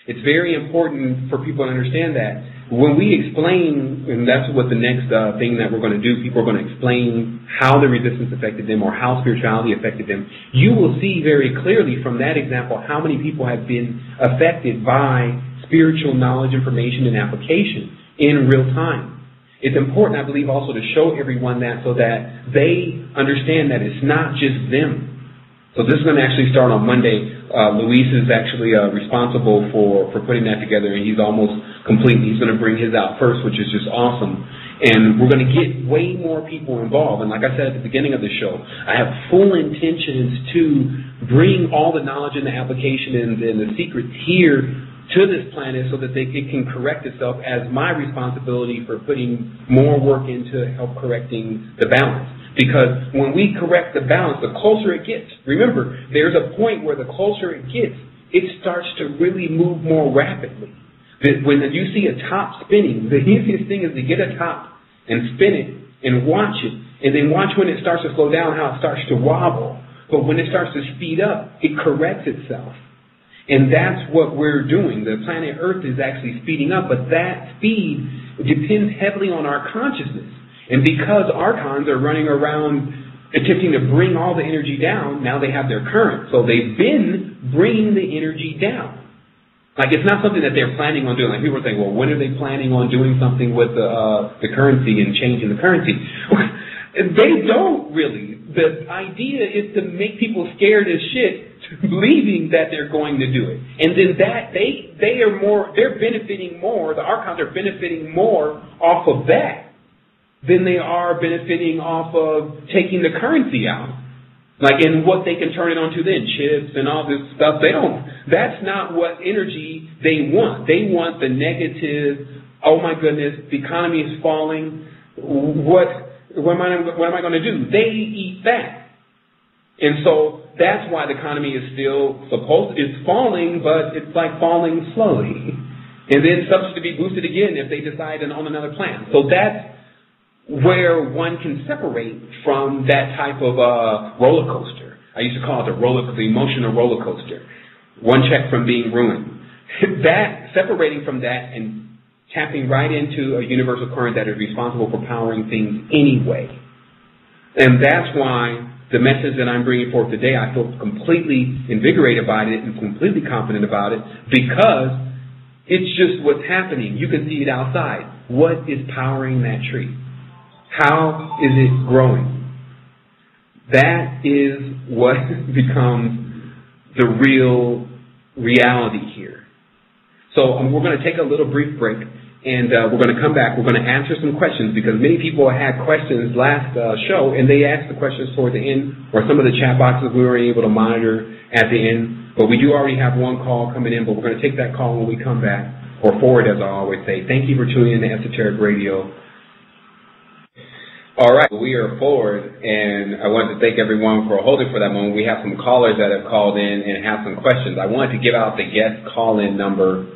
It's very important for people to understand that. When we explain, and that's what the next thing that we're going to do, people are going to explain how the resistance affected them or how spirituality affected them, you will see very clearly from that example how many people have been affected by spiritual knowledge, information, and application in real time. It's important, I believe, also to show everyone that so that they understand that it's not just them. So this is going to actually start on Monday. Luis is actually responsible for putting that together, and he's almost complete. He's going to bring his out first, which is just awesome. And we're going to get way more people involved. And like I said at the beginning of the show, I have full intentions to bring all the knowledge and the application and the secrets here to this planet so that it can correct itself as my responsibility for putting more work into help correcting the balance. Because when we correct the balance, the closer it gets, remember, there's a point where the closer it gets, it starts to really move more rapidly. When you see a top spinning, the easiest thing is to get a top and spin it and watch it. And then watch when it starts to slow down, how it starts to wobble. But when it starts to speed up, it corrects itself. And that's what we're doing. The planet Earth is actually speeding up, but that speed depends heavily on our consciousness. And because archons are running around attempting to bring all the energy down, now they have their current. So they've been bringing the energy down. Like, it's not something that they're planning on doing. Like, people are saying, well, when are they planning on doing something with the currency and changing the currency? They don't really. The idea is to make people scared as shit, believing that they're going to do it. And then they're benefiting more, the archons are benefiting more off of that than they are benefiting off of taking the currency out. Like, and what they can turn it onto then, chips and all this stuff. That's not what energy they want. They want the negative, oh my goodness, the economy is falling, what am I going to do? They eat that. And so that's why the economy is still it's falling, but it's like falling slowly. And then subject to be boosted again if they decide on another plan. So that's where one can separate from that type of roller coaster. I used to call it the emotional roller coaster. One check from being ruined. That, separating from that and tapping right into a universal current that is responsible for powering things anyway. And that's why the message that I'm bringing forth today, I feel completely invigorated by it and completely confident about it because it's just what's happening. You can see it outside. What is powering that tree? How is it growing? That is what becomes the real reality here. So we're going to take a little brief break, And we're going to come back. We're going to answer some questions because many people had questions last show, and they asked the questions toward the end, or some of the chat boxes we weren't able to monitor at the end. But we do already have one call coming in, but we're going to take that call when we come back, or forward, as I always say. Thank you for tuning in to Esoteric Radio. All right, we are forward, and I wanted to thank everyone for holding for that moment. We have some callers that have called in and have some questions. I wanted to give out the guest call-in number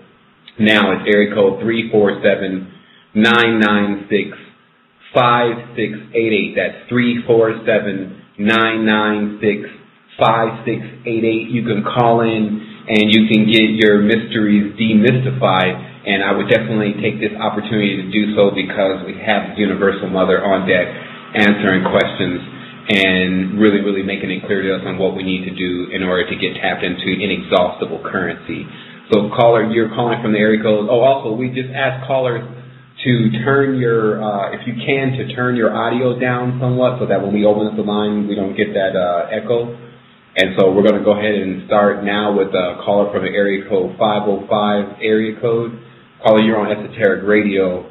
now. It's area code 347-996-5688. That's 347-996-5688. You can call in and you can get your mysteries demystified. And I would definitely take this opportunity to do so because we have Universal Mother on deck answering questions and really, really making it clear to us on what we need to do in order to get tapped into inexhaustible currency. So caller, you're calling from the area code. Oh, also, we just asked callers to turn your, if you can, to turn your audio down somewhat so that when we open up the line, we don't get that echo. And so we're going to go ahead and start now with a caller from the area code 505 area code. Caller, you're on Esoteric Radio.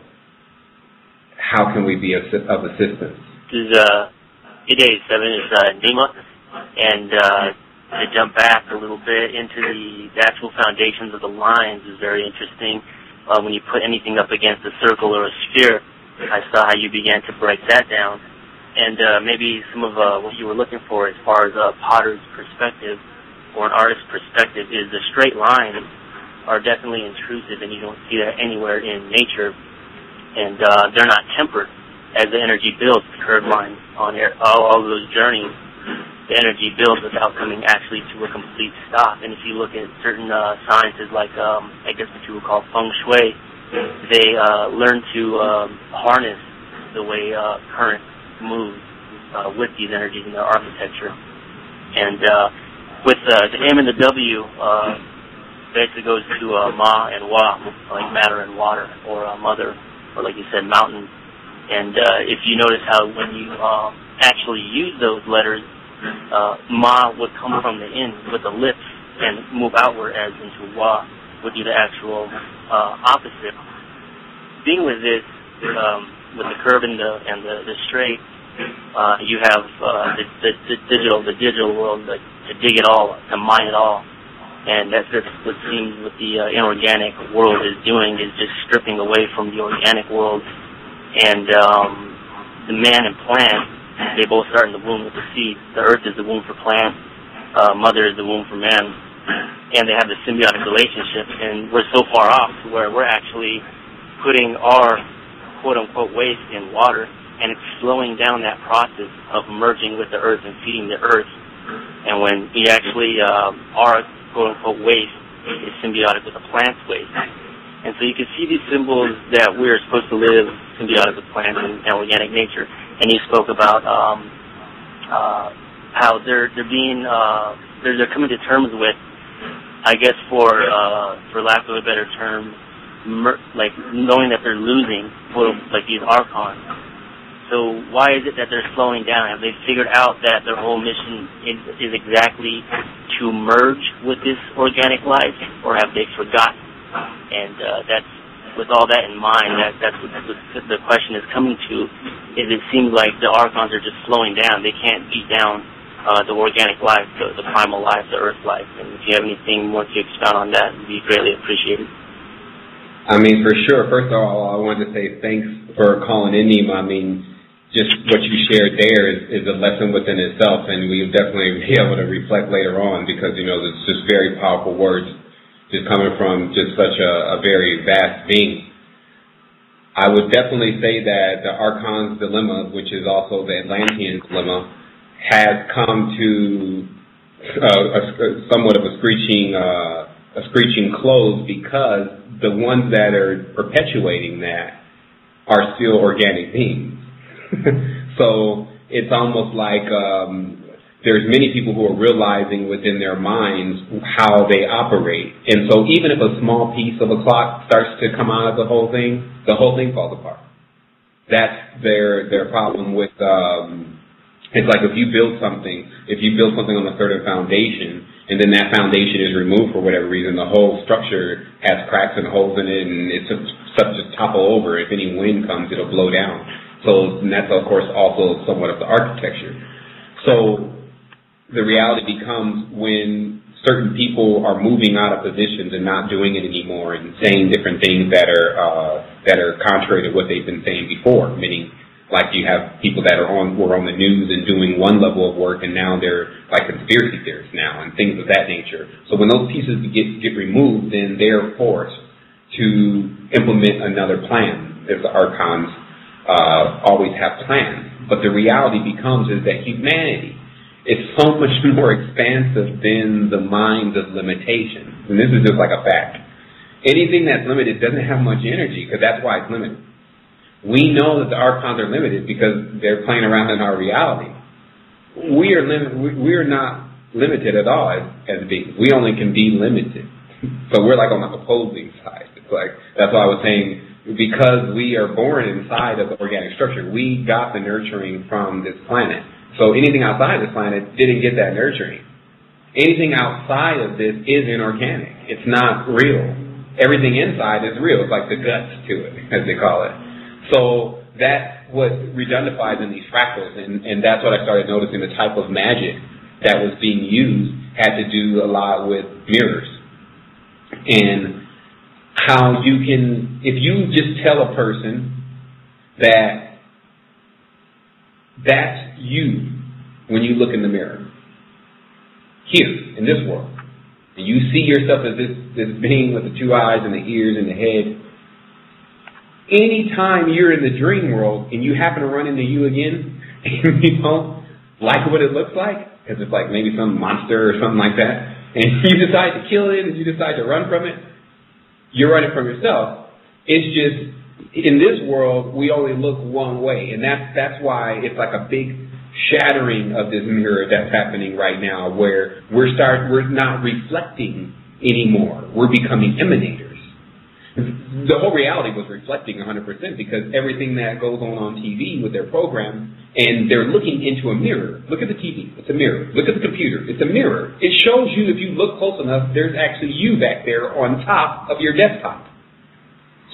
How can we be of assistance? This is 887 is Nima, and to jump back a little bit into the actual foundations of the lines is very interesting. When you put anything up against a circle or a sphere, I saw how you began to break that down, and maybe some of what you were looking for as far as a potter's perspective or an artist's perspective is the straight lines are definitely intrusive, and you don't see that anywhere in nature, and they're not tempered. As the energy builds, the curved lines on all of those journeys, the energy builds without coming actually to a complete stop. And if you look at certain sciences like, I guess what you would call feng shui, they learn to harness the way current moves with these energies in their architecture. And with the M and the W, basically goes to Ma and Wa, like matter and water, or mother, or like you said, mountain. And if you notice how when you actually use those letters, Ma would come from the end with the lips and move outward, as into Wa would do the actual opposite. Being with this, with the curve and the straight, you have the digital world, like, to dig it all, to mine it all. And that's just what seems what the inorganic world is doing, is just stripping away from the organic world. And the man and plant, they both start in the womb with the seed. The earth is the womb for plant, mother is the womb for man. And they have a symbiotic relationship. And we're so far off to where we're actually putting our quote-unquote waste in water, and it's slowing down that process of merging with the earth and feeding the earth. And when we actually are quote-unquote waste is symbiotic with the plant's waste. And so you can see these symbols that we're supposed to live symbiotic with plants and organic nature. And you spoke about how they're coming to terms with, I guess for lack of a better term, like knowing that they're losing, like these archons. So why is it that they're slowing down? Have they figured out that their whole mission is exactly to merge with this organic life, or have they forgotten? And that's, with all that in mind, that's what the question is coming to, is it seems like the archons are just slowing down. They can't beat down the organic life, the primal life, the earth life. And if you have anything more to expound on that, it would be greatly appreciated. I mean, for sure. First of all, I wanted to say thanks for calling in, Nima. I mean, just what you shared there is a lesson within itself, and we'll definitely be able to reflect later on because, you know, it's just very powerful words just coming from just such a very vast being. I would definitely say that the Archon's dilemma, which is also the Atlantean dilemma, has come to somewhat of a screeching close because the ones that are perpetuating that are still organic beings. So it's almost like there's many people who are realizing within their minds how they operate. And so even if a small piece of a clock starts to come out of the whole thing falls apart. That's their problem with, it's like if you build something on a certain foundation, and then that foundation is removed for whatever reason, the whole structure has cracks and holes in it, and it's stuff just topple over. If any wind comes, it'll blow down. So, and that's, of course, also somewhat of the architecture. So the reality becomes when certain people are moving out of positions and not doing it anymore and saying different things that are contrary to what they've been saying before, meaning like you have people that were on the news and doing one level of work, and now they're like conspiracy theorists now and things of that nature. So when those pieces get removed, then they're forced to implement another plan, as the archons always have plans. But the reality becomes is that humanity is so much more expansive than the minds of limitations. And this is just like a fact. Anything that's limited doesn't have much energy, because that's why it's limited. We know that the archons are limited because they're playing around in our reality. We are not limited at all as beings. We only can be limited. So we're like on the opposing side. It's like, that's why I was saying, because we are born inside of the organic structure, we got the nurturing from this planet. So anything outside this planet didn't get that nurturing. Anything outside of this is inorganic. It's not real. Everything inside is real. It's like the guts to it, as they call it. So that's what redundifies in these fractals, and that's what I started noticing. The type of magic that was being used had to do a lot with mirrors. And how you can, if you just tell a person that that's you when you look in the mirror, here, in this world, and you see yourself as this being with the two eyes and the ears and the head, anytime you're in the dream world and you happen to run into you again, and you don't like what it looks like, because it's like maybe some monster or something like that, and you decide to kill it and you decide to run from it, you're running from yourself. It's just, in this world, we only look one way, and that's why it's like a big shattering of this mirror that's happening right now, where we're not reflecting anymore. We're becoming emanators. The whole reality was reflecting 100% because everything that goes on TV with their program, and they're looking into a mirror. Look at the TV. It's a mirror. Look at the computer. It's a mirror. It shows you, if you look close enough, there's actually you back there on top of your desktop.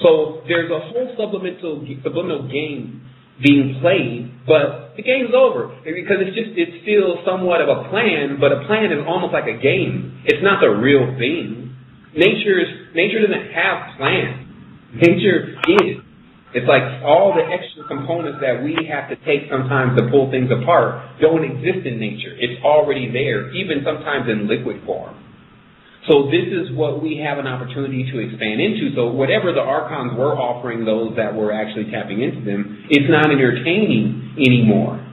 So there's a whole subliminal game being played, but the game's over because it's still somewhat of a plan, but a plan is almost like a game. It's not the real thing. Nature doesn't have plans. Nature is. It's like all the extra components that we have to take sometimes to pull things apart don't exist in nature. It's already there, even sometimes in liquid form. So this is what we have an opportunity to expand into. So whatever the archons were offering those that were actually tapping into them, it's not entertaining anymore.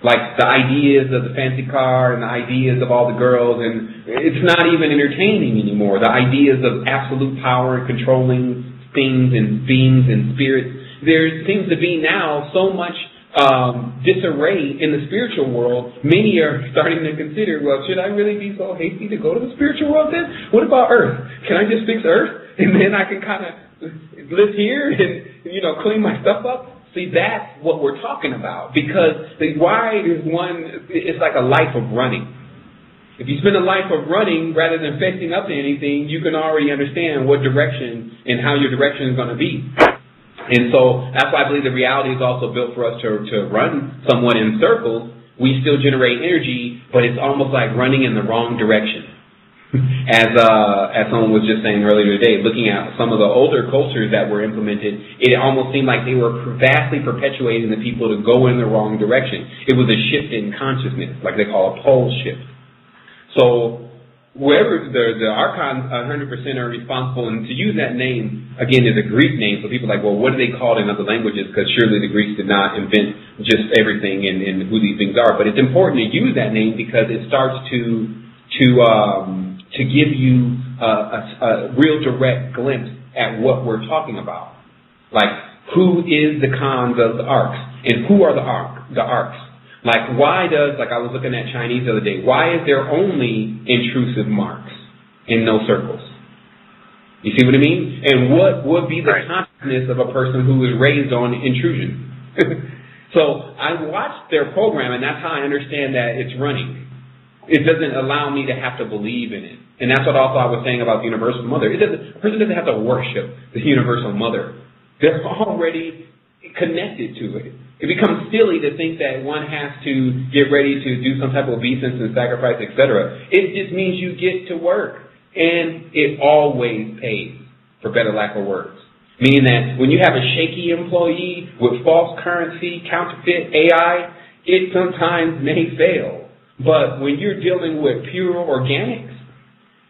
Like the ideas of the fancy car and the ideas of all the girls, and it's not even entertaining anymore. The ideas of absolute power and controlling things and beings and spirits. There seems to be now so much disarray in the spiritual world. Many are starting to consider, well, should I really be so hasty to go to the spiritual world then? What about Earth? Can I just fix Earth and then I can kind of live here and, clean my stuff up? See, that's what we're talking about, because why is it's like a life of running. If you spend a life of running rather than fessing up to anything, you can already understand what direction and how your direction is going to be. And so that's why I believe the reality is also built for us to run somewhat in circles. We still generate energy, but it's almost like running in the wrong direction. As someone was just saying earlier today, looking at some of the older cultures that were implemented, it almost seemed like they were vastly perpetuating the people to go in the wrong direction. It was a shift in consciousness, like they call a pole shift. So wherever the archons 100% are responsible, and to use that name, again, is a Greek name, so people are like, well, what do they call it in other languages? Because surely the Greeks did not invent just everything and who these things are. But it's important to use that name because it starts to give you a real direct glimpse at what we're talking about. Like, who is the cons of the arcs? And who are the arcs? Like, why like I was looking at Chinese the other day, why is there only intrusive marks and no circles? You see what I mean? And what would be the consciousness of a person who was raised on intrusion? So I watched their program, and that's how I understand that it's running. It doesn't allow me to have to believe in it. And that's what also I was saying about the Universal Mother. A person doesn't have to worship the Universal Mother. They're already connected to it. It becomes silly to think that one has to get ready to do some type of obeisance and sacrifice, etc. It just means you get to work. And it always pays, for better lack of words. Meaning that when you have a shaky employee with false currency, counterfeit AI, it sometimes may fail. But when you're dealing with pure organics,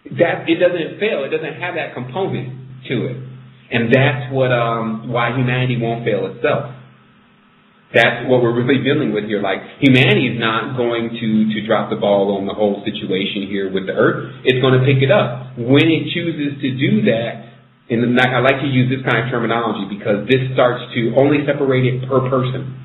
it doesn't fail. It doesn't have that component to it. And that's why humanity won't fail itself. That's what we're really dealing with here. Like, humanity is not going to drop the ball on the whole situation here with the Earth. It's going to pick it up. When it chooses to do that, and I like to use this kind of terminology because this starts to only separate it per person.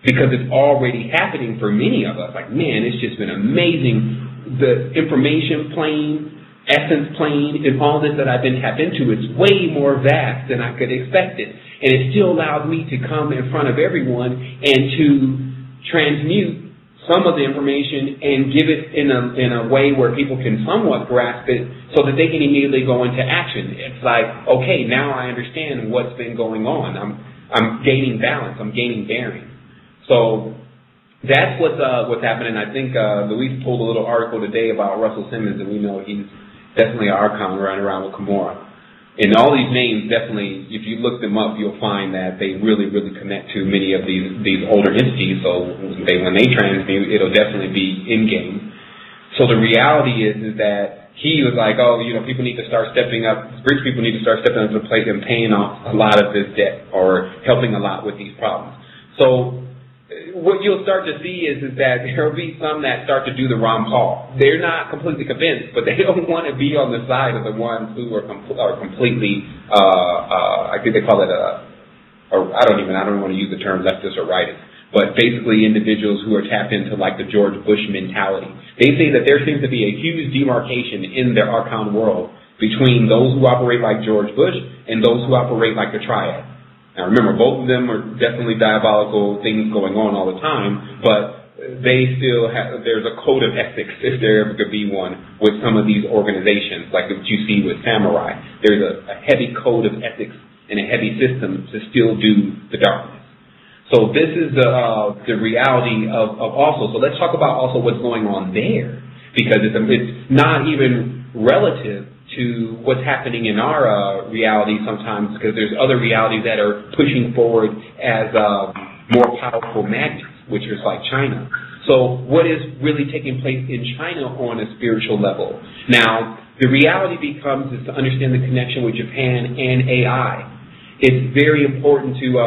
Because it's already happening for many of us. Like, man, it's just been amazing. The information plane, essence plane, and all this that I've been tapped into, it's way more vast than I could expect it. And it still allows me to come in front of everyone and to transmute some of the information and give it in a way where people can somewhat grasp it so that they can immediately go into action. It's like, okay, now I understand what's been going on. I'm gaining balance. I'm gaining bearing. So that's what's happening. I think Luis pulled a little article today about Russell Simmons, and we know he's definitely an archon running around with Kimura. And all these names, definitely, if you look them up, you'll find that they really, really connect to many of these older entities. So when they transmute, it'll definitely be in-game. So the reality is that he was like, people need to start stepping up, rich people need to start stepping up to the plate and paying off a lot of this debt or helping a lot with these problems. So what you'll start to see is that there will be some that start to do the Ron Paul. They're not completely convinced, but they don't want to be on the side of the ones who are completely, I think they call it I don't even want to use the term leftist or rightist, but basically individuals who are tapped into like the George Bush mentality. They say that there seems to be a huge demarcation in their archon world between those who operate like George Bush and those who operate like the Triad. Now remember, both of them are definitely diabolical things going on all the time, but they still have, there's a code of ethics, if there ever could be one, with some of these organizations, like what you see with Samurai. There's a heavy code of ethics and a heavy system to still do the darkness. So this is the reality of also. So let's talk about also what's going on there, because it's not even relative to what's happening in our reality sometimes, because there's other realities that are pushing forward as more powerful magnets, which is like China. So what is really taking place in China on a spiritual level? Now, the reality becomes is to understand the connection with Japan and AI. It's very important to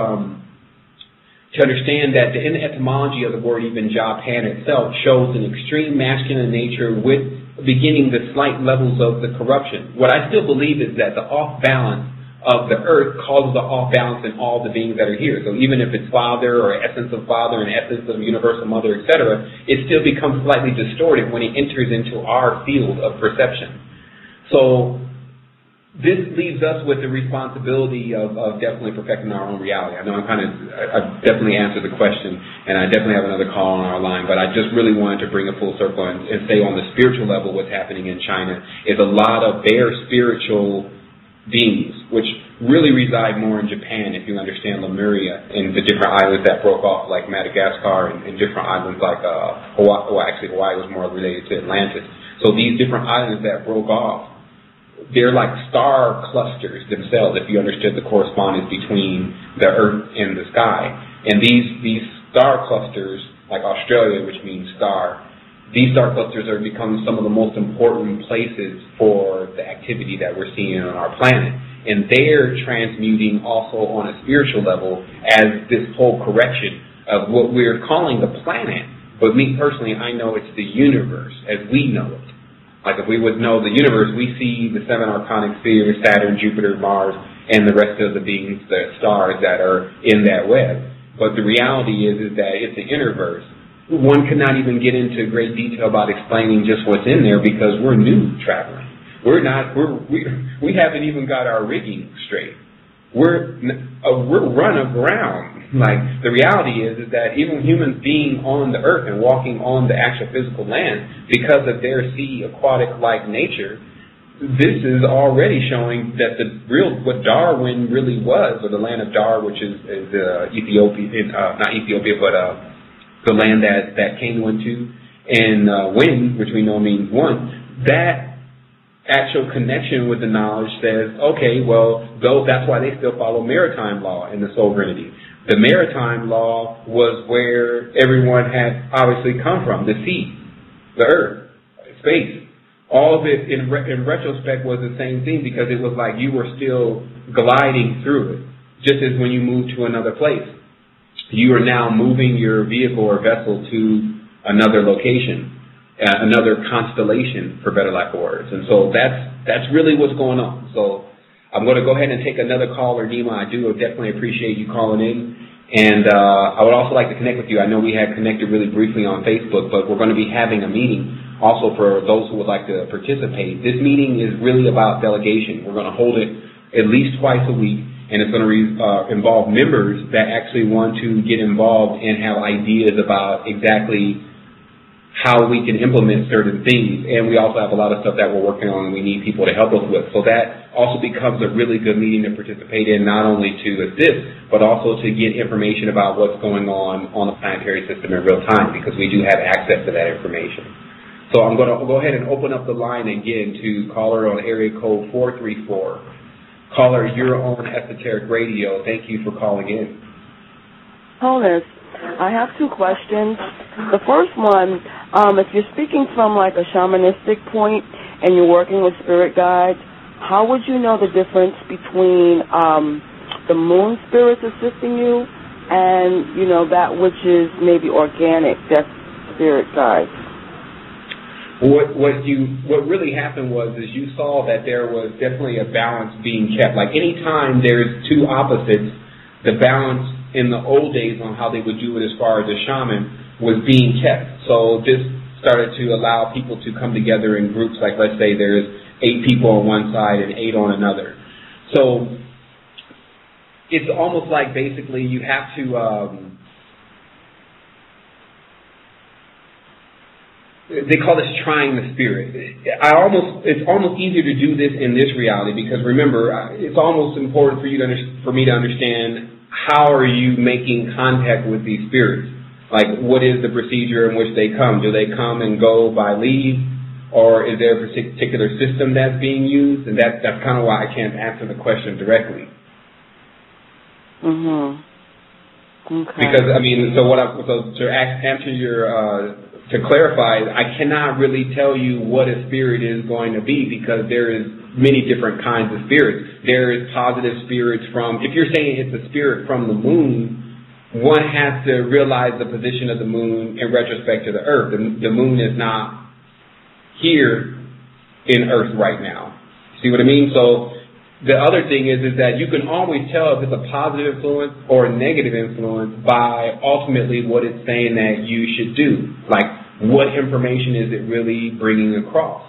understand that in the etymology of the word, even Japan itself shows an extreme masculine nature with beginning the slight levels of the corruption. What I still believe is that the off-balance of the earth causes the off-balance in all the beings that are here. So even if it's Father or essence of Father and essence of Universal Mother, etc., it still becomes slightly distorted when it enters into our field of perception. So this leaves us with the responsibility of definitely perfecting our own reality. I know I've definitely answered the question, and I definitely have another call on our line, but I just really wanted to bring a full circle and say on the spiritual level what's happening in China is a lot of their spiritual beings, which really reside more in Japan, if you understand Lemuria and the different islands that broke off, like Madagascar and different islands like Hawaii. Well, actually, Hawaii was more related to Atlantis. So these different islands that broke off, they're like star clusters themselves, if you understood the correspondence between the Earth and the sky. And these star clusters, like Australia, which means star, these star clusters are becoming some of the most important places for the activity that we're seeing on our planet. And they're transmuting also on a spiritual level as this whole correction of what we're calling the planet. But me personally, I know it's the universe as we know it. Like if we would know the universe, we see the 7 arcanic spheres, Saturn, Jupiter, Mars, and the rest of the beings, the stars that are in that web. But the reality is that it's the Innerverse. One could not even get into great detail about explaining just what's in there because we're new traveling. We haven't even got our rigging straight. We're run aground. Like the reality is that even humans being on the earth and walking on the actual physical land, because of their sea aquatic-like nature, this is already showing that what Darwin really was, or the land of Dar, which is Ethiopia, not Ethiopia, but the land that Cain went to, and Wen, which we know means one, that actual connection with the knowledge says, okay, well, that's why they still follow maritime law in the sovereignty. The maritime law was where everyone had obviously come from, the sea, the earth, space. All of it in retrospect was the same thing, because it was like you were still gliding through it. Just as when you move to another place, you are now moving your vehicle or vessel to another location, another constellation, for better lack of words. And so that's really what's going on. So I'm going to go ahead and take another caller, Nima. I do definitely appreciate you calling in. And I would also like to connect with you. I know we had connected really briefly on Facebook, but we're going to be having a meeting also for those who would like to participate. This meeting is really about delegation. We're going to hold it at least twice a week, and it's going to involve members that actually want to get involved and have ideas about exactly how we can implement certain things. And we also have a lot of stuff that we're working on and we need people to help us with. So that also becomes a really good meeting to participate in, not only to assist, but also to get information about what's going on the planetary system in real time, because we do have access to that information. So I'm going to go ahead and open up the line again to caller on area code 434. Caller, you're on Esoteric Radio. Thank you for calling in. Wholeness, I have two questions. The first one, if you're speaking from like a shamanistic point and you're working with spirit guides, how would you know the difference between the moon spirits assisting you and, you know, that which is maybe organic, that's spirit guides? What really happened was you saw that there was definitely a balance being kept. Like any time there's two opposites, the balance in the old days on how they would do it as far as a shaman was being kept. So this started to allow people to come together in groups. Like let's say there's 8 people on one side and 8 on another. So it's almost like basically you have to they call this trying the spirit. It's almost easier to do this in this reality, because remember, it's almost important for me to understand how are you making contact with these spirits. Like, what is the procedure in which they come? Do they come and go by leave, or is there a particular system that's being used? And that's kind of why I can't answer the question directly. Okay. Because I mean, to answer your to clarify, I cannot really tell you what a spirit is going to be, because there is many different kinds of spirits. There is positive spirits from, if you're saying it's a spirit from the moon, one has to realize the position of the moon in retrospect to the earth. The moon is not here in earth right now. See what I mean? So the other thing is that you can always tell if it's a positive influence or a negative influence by ultimately what it's saying that you should do. Like, what information is it really bringing across?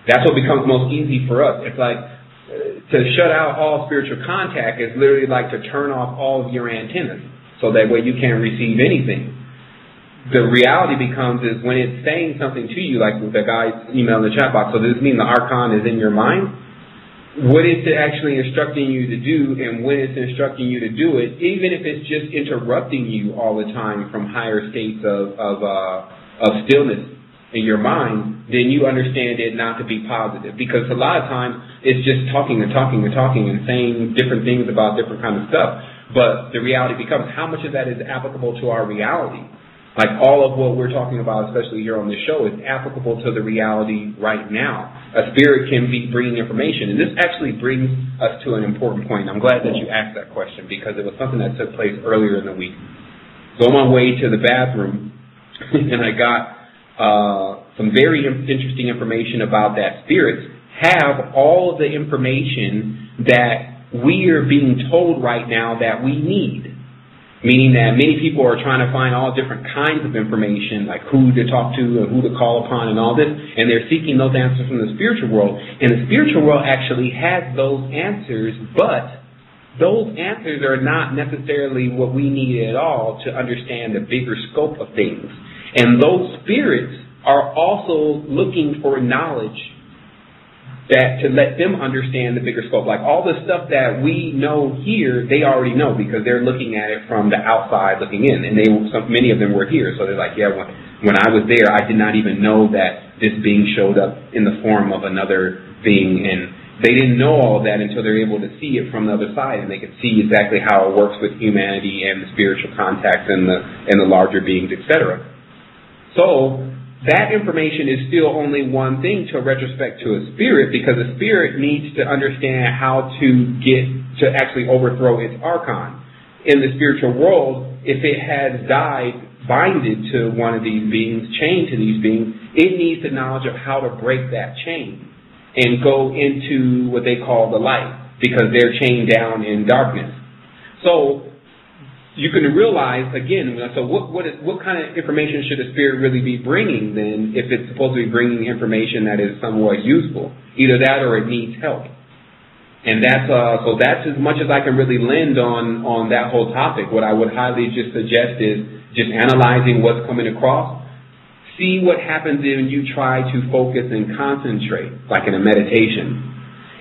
That's what becomes most easy for us. It's like to shut out all spiritual contact is literally like to turn off all of your antennas, so that way you can't receive anything. The reality becomes is when it's saying something to you, like the guy's email in the chat box, so does this mean the archon is in your mind? What it's actually instructing you to do, and when it's instructing you to do it, even if it's just interrupting you all the time from higher states of stillness in your mind, then you understand it not to be positive. Because a lot of times it's just talking and saying different things about different kinds of stuff. But the reality becomes, how much of that is applicable to our reality? Like all of what we're talking about, especially here on this show, is applicable to the reality right now. A spirit can be bringing information. And this actually brings us to an important point. I'm glad that you asked that question, because it was something that took place earlier in the week. So on my way to the bathroom, and I got some very interesting information about that spirits have all of the information that we are being told right now that we need. Meaning that many people are trying to find all different kinds of information, like who to talk to and who to call upon and all this, and they're seeking those answers from the spiritual world. And the spiritual world actually has those answers, but those answers are not necessarily what we need at all to understand the bigger scope of things. And those spirits are also looking for knowledge that to let them understand the bigger scope. Like all the stuff that we know here, they already know because they're looking at it from the outside looking in. And many of them were here. So they're like, yeah, when I was there, I did not even know that this being showed up in the form of another being. And they didn't know all of that until they're able to see it from the other side. And they could see exactly how it works with humanity and the spiritual contacts and the larger beings, etc. So that information is still only one thing to retrospect to a spirit, because a spirit needs to understand how to get to actually overthrow its archon. In the spiritual world, if it has died binded to one of these beings, chained to these beings, it needs the knowledge of how to break that chain and go into what they call the light, because they're chained down in darkness. So you can realize, again, so what kind of information should a spirit really be bringing then, if it's supposed to be bringing information that is somewhat useful? Either that or it needs help. And that's as much as I can really lend on that whole topic. What I would highly just suggest is just analyzing what's coming across. See what happens when you try to focus and concentrate, like in a meditation.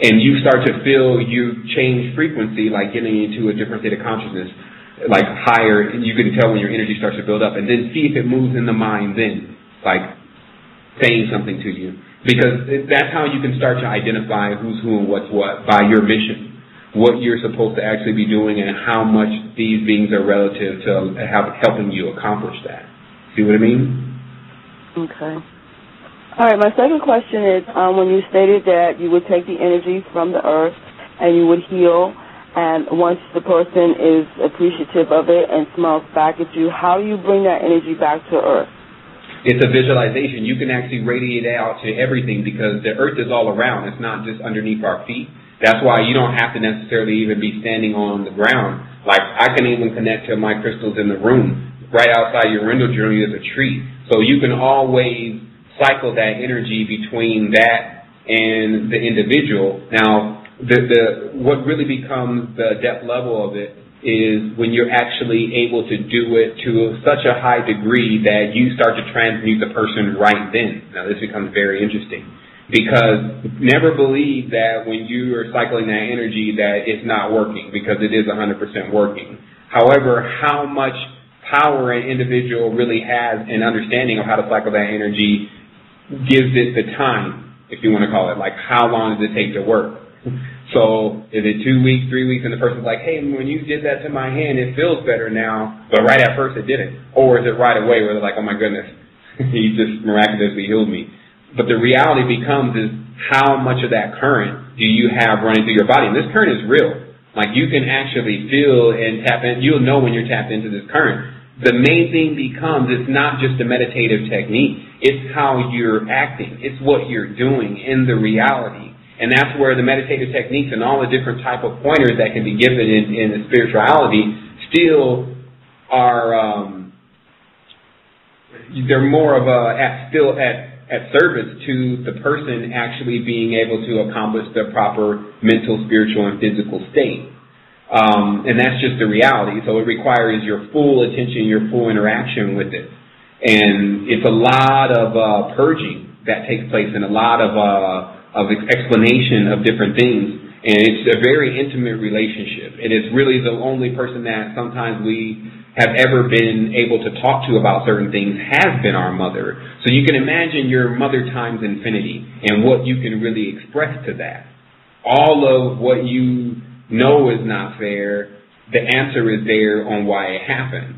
And you start to feel you change frequency, like getting into a different state of consciousness, like higher, and you can tell when your energy starts to build up, and then see if it moves in the mind then, like saying something to you. Because that's how you can start to identify who's who and what's what by your mission, what you're supposed to actually be doing, and how much these beings are relative to helping you accomplish that. See what I mean? Okay. All right, my second question is, when you stated that you would take the energy from the earth and you would heal, and once the person is appreciative of it and smiles back at you, how do you bring that energy back to Earth? It's a visualization. You can actually radiate out to everything, because the Earth is all around. It's not just underneath our feet. That's why you don't have to necessarily even be standing on the ground. Like, I can even connect to my crystals in the room. Right outside your window journey is a tree. So you can always cycle that energy between that and the individual. Now, what really becomes the depth level of it is when you're actually able to do it to such a high degree that you start to transmute the person right then. Now, this becomes very interesting, because never believe that when you are cycling that energy that it's not working, because it is 100% working. However, how much power an individual really has in understanding of how to cycle that energy gives it the time, if you want to call it. Like, how long does it take to work? So is it 2 weeks, 3 weeks, and the person's like, hey, when you did that to my hand, it feels better now, but right at first it didn't? Or is it right away where they're like, oh my goodness, he just miraculously healed me? But the reality becomes is how much of that current do you have running through your body? And this current is real. Like, you can actually feel and tap in. You'll know when you're tapped into this current. The main thing becomes, it's not just a meditative technique. It's how you're acting. It's what you're doing in the reality. And that's where the meditative techniques and all the different type of pointers that can be given in the spirituality still are, they're more of still at service to the person actually being able to accomplish the proper mental, spiritual, and physical state. And that's just the reality. So it requires your full attention, your full interaction with it. And it's a lot of purging that takes place, and a lot of explanation of different things, and it's a very intimate relationship, and it's really the only person that sometimes we have ever been able to talk to about certain things has been our mother. So you can imagine your mother times infinity and what you can really express to that. All of what you know is not fair, the answer is there on why it happened.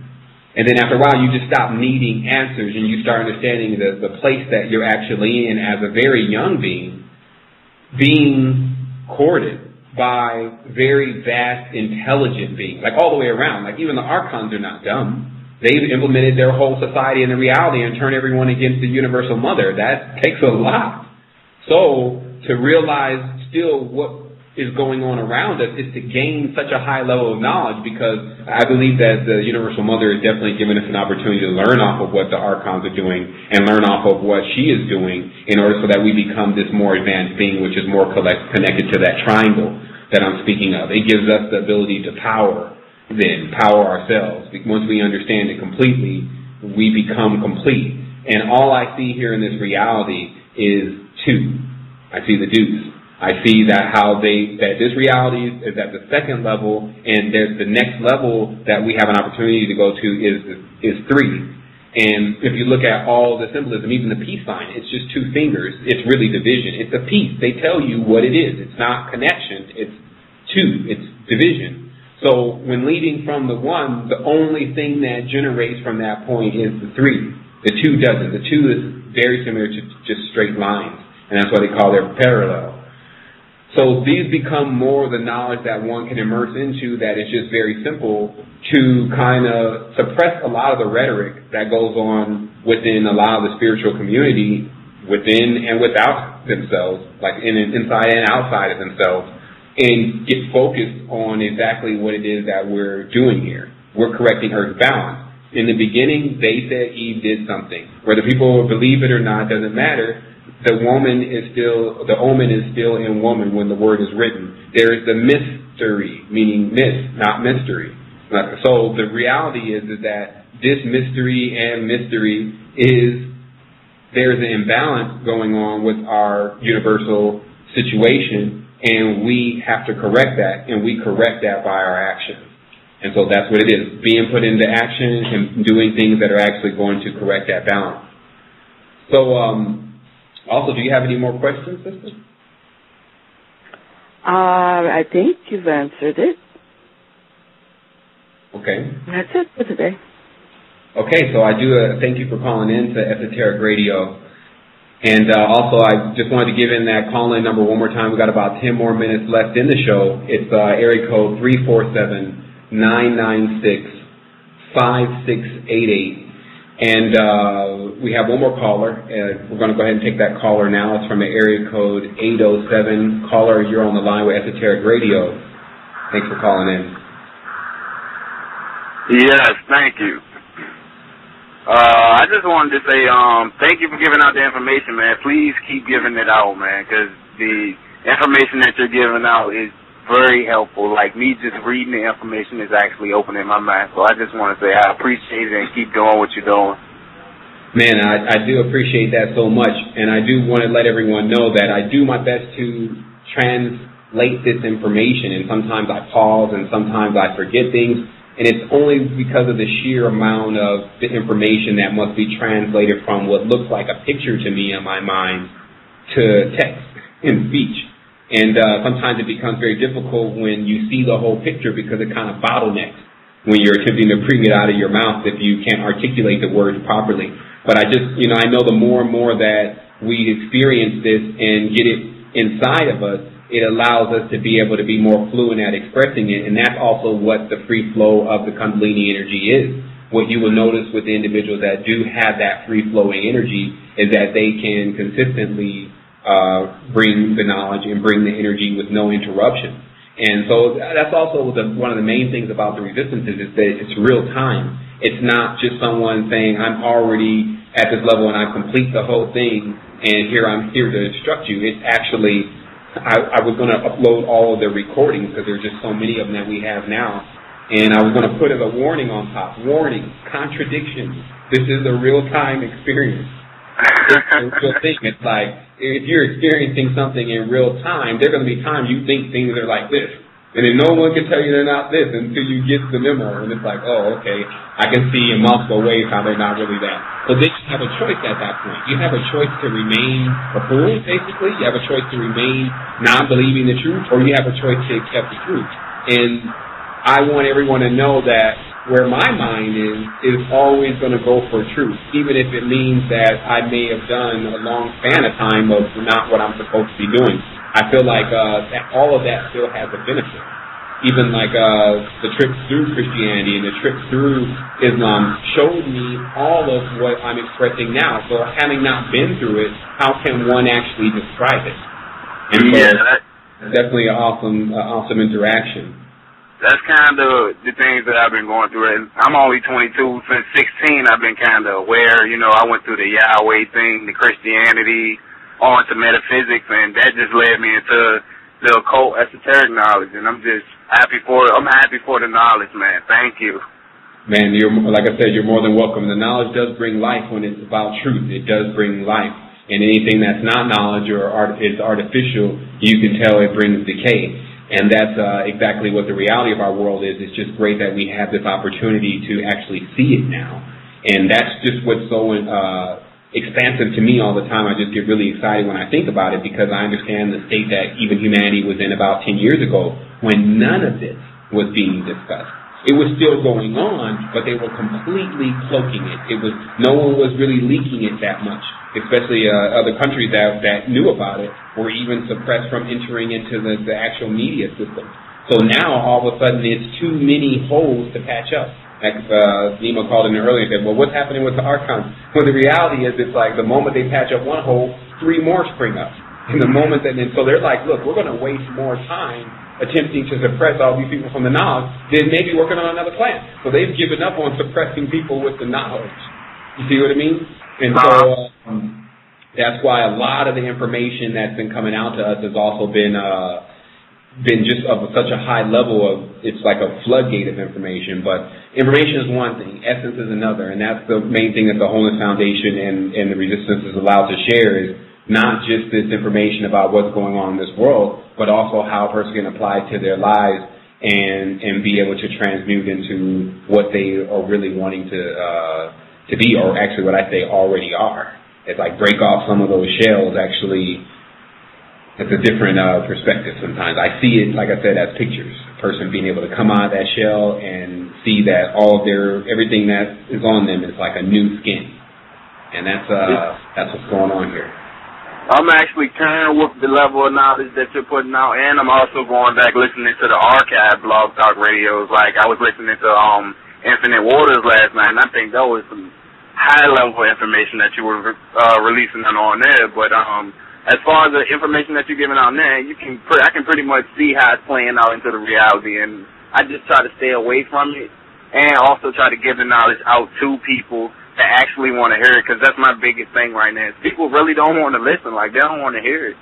And then after a while, you just stop needing answers, and you start understanding the place that you're actually in as a very young being courted by very vast, intelligent beings, like all the way around. Like, even the archons are not dumb. They've implemented their whole society into reality and turned everyone against the universal mother. That takes a lot. So to realize still what is going on around us is to gain such a high level of knowledge, because I believe that the Universal Mother is definitely giving us an opportunity to learn off of what the archons are doing and learn off of what she is doing in order so that we become this more advanced being, which is more connected to that triangle that I'm speaking of. It gives us the ability to power ourselves. Once we understand it completely, we become complete. And all I see here in this reality is two. I see the deuce. I see that that this reality is at the second level, and there's the next level that we have an opportunity to go to is 3. And if you look at all the symbolism, even the peace sign, it's just 2 fingers. It's really division. It's a peace. They tell you what it is. It's not connection. It's 2. It's division. So when leading from the 1, the only thing that generates from that point is the 3. The 2 doesn't. The 2 is very similar to just straight lines, and that's why they call it parallel. So these become more the knowledge that one can immerse into, that is just very simple, to kind of suppress a lot of the rhetoric that goes on within a lot of the spiritual community, within and without themselves, like inside and outside of themselves, and get focused on exactly what it is that we're doing here. We're correcting Earth's balance. In the beginning, they said Eve did something. Whether people believe it or not doesn't matter. The omen is still in woman when the word is written. There is the mystery, meaning myth, not mystery. So the reality is that this mystery and mystery there's an imbalance going on with our universal situation, and we have to correct that, and we correct that by our actions. And so that's what it is, being put into action and doing things that are actually going to correct that balance. So, also, do you have any more questions, sister? I think you've answered it. Okay. That's it for today. Okay, so I do thank you for calling in to Esoteric Radio. And also, I just wanted to give in that call-in number one more time. We've got about 10 more minutes left in the show. It's area code 347-996-5688. And we have one more caller. We're going to go ahead and take that caller now. It's from the area code 807. Caller, you're on the line with Esoteric Radio. Thanks for calling in. Yes, thank you. I just wanted to say thank you for giving out the information, man. Please keep giving it out, man, because the information that you're giving out is very helpful. Like, me just reading the information is actually opening my mind. So I just want to say I appreciate it and keep doing what you're doing. Man, I do appreciate that so much, and I do want to let everyone know that I do my best to translate this information, and sometimes I pause and sometimes I forget things, and it's only because of the sheer amount of the information that must be translated from what looks like a picture to me in my mind to text and speech. And sometimes it becomes very difficult when you see the whole picture, because it kind of bottlenecks when you're attempting to bring it out of your mouth if you can't articulate the words properly. But I just, I know the more and more that we experience this and get it inside of us, it allows us to be able to be more fluent at expressing it. And that's also what the free flow of the Kundalini energy is. What you will notice with the individuals that do have that free-flowing energy is that they can consistently bring the knowledge and bring the energy with no interruption. And so that's also one of the main things about the resistances, is that it's real time. It's not just someone saying, I'm already at this level and I complete the whole thing and I'm here to instruct you. It's actually, I was going to upload all of the recordings because there's just so many of them that we have now. And I was going to put as a warning on top, warning, contradictions. This is a real-time experience. It's like, if you're experiencing something in real time, there are going to be times you think things are like this, and then no one can tell you they're not this until you get the memo, and it's like, oh, okay, I can see in multiple ways how they're not really that. So then you have a choice at that point. You have a choice to remain a fool, basically. You have a choice to remain not believing the truth, or you have a choice to accept the truth. And I want everyone to know that where my mind is always going to go for truth, even if it means that I may have done a long span of time of not what I'm supposed to be doing. I feel like that all of that still has a benefit. Even like the trip through Christianity and the trip through Islam showed me all of what I'm expressing now. So having not been through it, how can one actually describe it? And so that's definitely an awesome interaction. That's kind of the things that I've been going through. And I'm only 22. Since 16, I've been kind of aware. I went through the Yahweh thing, the Christianity, on to metaphysics, and that just led me into the occult, esoteric knowledge. And I'm just happy for it. I'm happy for the knowledge, man. Thank you. Man, like I said, you're more than welcome. The knowledge does bring life when it's about truth. It does bring life. And anything that's not knowledge or is artificial, you can tell it brings decay. And that's exactly what the reality of our world is. It's just great that we have this opportunity to actually see it now. And that's just what's so expansive to me all the time. I just get really excited when I think about it, because I understand the state that even humanity was in about 10 years ago, when none of this was being discussed. It was still going on, but they were completely cloaking it. No one was really leaking it that much, especially other countries that knew about it were even suppressed from entering into the actual media system. So now, all of a sudden, it's too many holes to patch up. Like Nima called in earlier and said, well, what's happening with the archons? Well, the reality is it's like the moment they patch up one hole, 3 more spring up. And the moment that, and so they're like, look, we're going to waste more time attempting to suppress all these people from the knowledge than maybe working on another plan. So they've given up on suppressing people with the knowledge. You see what I mean? And so that's why a lot of the information that's been coming out to us has also been just of such a high level of, it's like a floodgate of information. But information is one thing, essence is another, and that's the main thing that the Wholeness Foundation and the Resistance is allowed to share, is not just this information about what's going on in this world, but also how a person can apply it to their lives and be able to transmute into what they are really wanting to be, or actually what I say already are. It's like break off some of those shells. Actually, it's a different perspective sometimes. I see it, like I said, as pictures. A person being able to come out of that shell and see that all of everything that is on them is like a new skin. And that's what's going on here. I'm actually current with the level of knowledge that you're putting out, and I'm also going back listening to the archive blog talk radios. Like, I was listening to Infinite Waters last night, and I think that was some high-level information that you were releasing on there. But as far as the information that you're giving out there, I can pretty much see how it's playing out into the reality, and I just try to stay away from it, and also try to give the knowledge out to people that actually want to hear it, because that's my biggest thing right now. People really don't want to listen. Like, they don't want to hear it.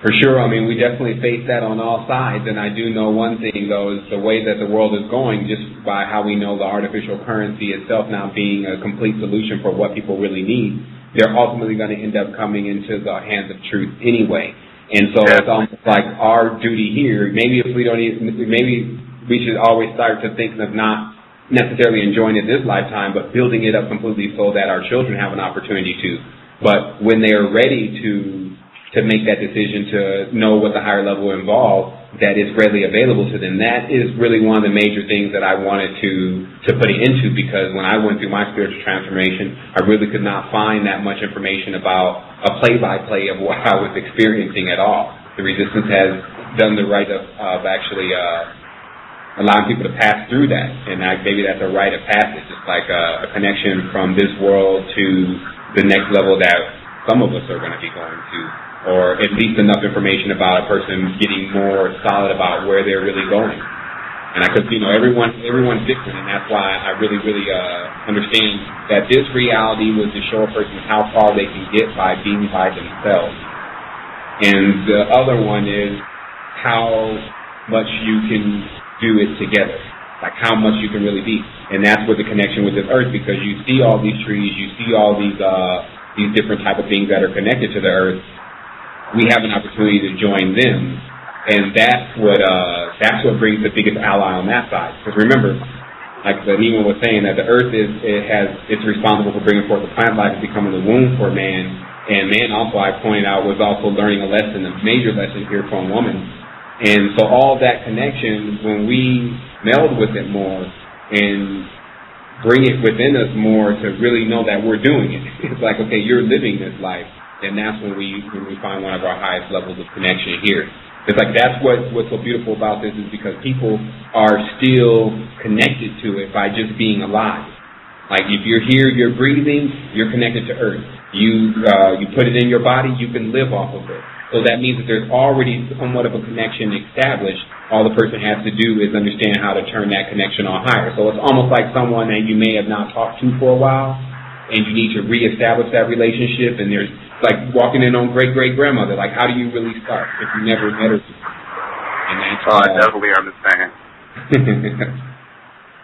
For sure. I mean, we definitely face that on all sides, and I do know one thing, though, is the way that the world is going, just by how we know the artificial currency itself now being a complete solution for what people really need, they're ultimately going to end up coming into the hands of truth anyway. And so it's almost like our duty here, maybe we should always start to think of not necessarily enjoying it this lifetime, but building it up completely so that our children have an opportunity to. But when they are ready to make that decision to know what the higher level involves, that is readily available to them, that is really one of the major things that I wanted to put it into, because when I went through my spiritual transformation, I really could not find that much information about a play-by-play of what I was experiencing at all. The Resistance has done the right of actually allowing people to pass through that, and maybe that's a rite of passage. It's like a connection from this world to the next level that some of us are going to be going to, or at least enough information about a person getting more solid about where they're really going. And because everyone's different, and that's why I really understand that this reality was to show a person how far they can get by being by themselves, and the other one is how much you can do it together, like how much you can really be. And that's with the connection with this earth, because you see all these trees, you see all these different type of things that are connected to the earth. We have an opportunity to join them, and that's what brings the biggest ally on that side. Because remember, like Nima was saying, that the earth it's responsible for bringing forth the plant life and becoming the womb for man, and man also, I pointed out, was also learning a lesson, a major lesson here from woman. And so all that connection, when we meld with it more and bring it within us more to really know that we're doing it, it's like, okay, you're living this life, and that's when we find one of our highest levels of connection here. It's like that's what's so beautiful about this, is because people are still connected to it by just being alive. Like if you're here, you're breathing, you're connected to earth. You put it in your body, you can live off of it. So that means that there's already somewhat of a connection established. All the person has to do is understand how to turn that connection on higher. So it's almost like someone that you may have not talked to for a while, and you need to reestablish that relationship. And there's like walking in on great-great-grandmother. Like, how do you really start if you never met her? And that's I definitely understand.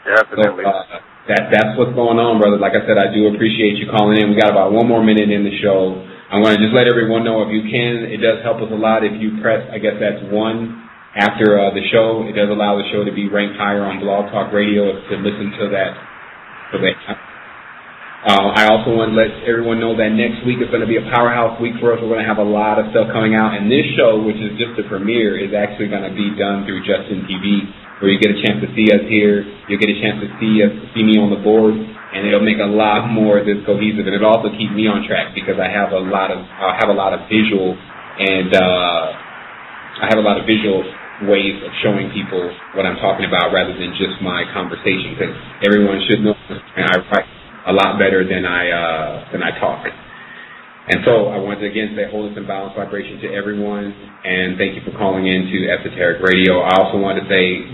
Definitely. So, that's what's going on, brother. Like I said, I do appreciate you calling in. We got about 1 more minute in the show. I'm going to just let everyone know, if you can, it does help us a lot if you press, I guess that's 1 after the show. It does allow the show to be ranked higher on Blog Talk Radio to listen to that. I also want to let everyone know that next week is going to be a powerhouse week for us. We're going to have a lot of stuff coming out. And this show, which is just the premiere, is actually going to be done through Justin TV, where you get a chance to see us here. You'll get a chance to see me on the board, and it'll make a lot more of this cohesive. And it'll also keep me on track because I have a lot of visual and I have a lot of visual ways of showing people what I'm talking about rather than just my conversation. Because everyone should know I write a lot better than I talk. And so I want to again say wholeness and balance vibration to everyone, and thank you for calling in to Esoteric Radio. I also want to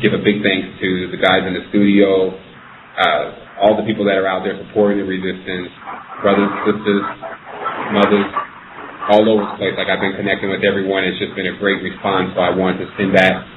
give a big thanks to the guys in the studio, all the people that are out there supporting the resistance, brothers, sisters, mothers, all over the place. Like, I've been connecting with everyone. It's just been a great response. So I wanted to send that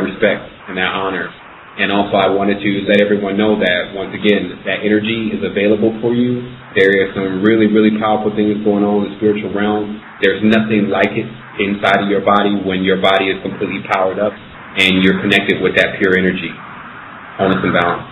respect and that honor. And also I wanted to let everyone know that, once again, that energy is available for you. There is some really, really powerful things going on in the spiritual realm. There's nothing like it inside of your body when your body is completely powered up and you're connected with that pure energy. Wholeness and balance.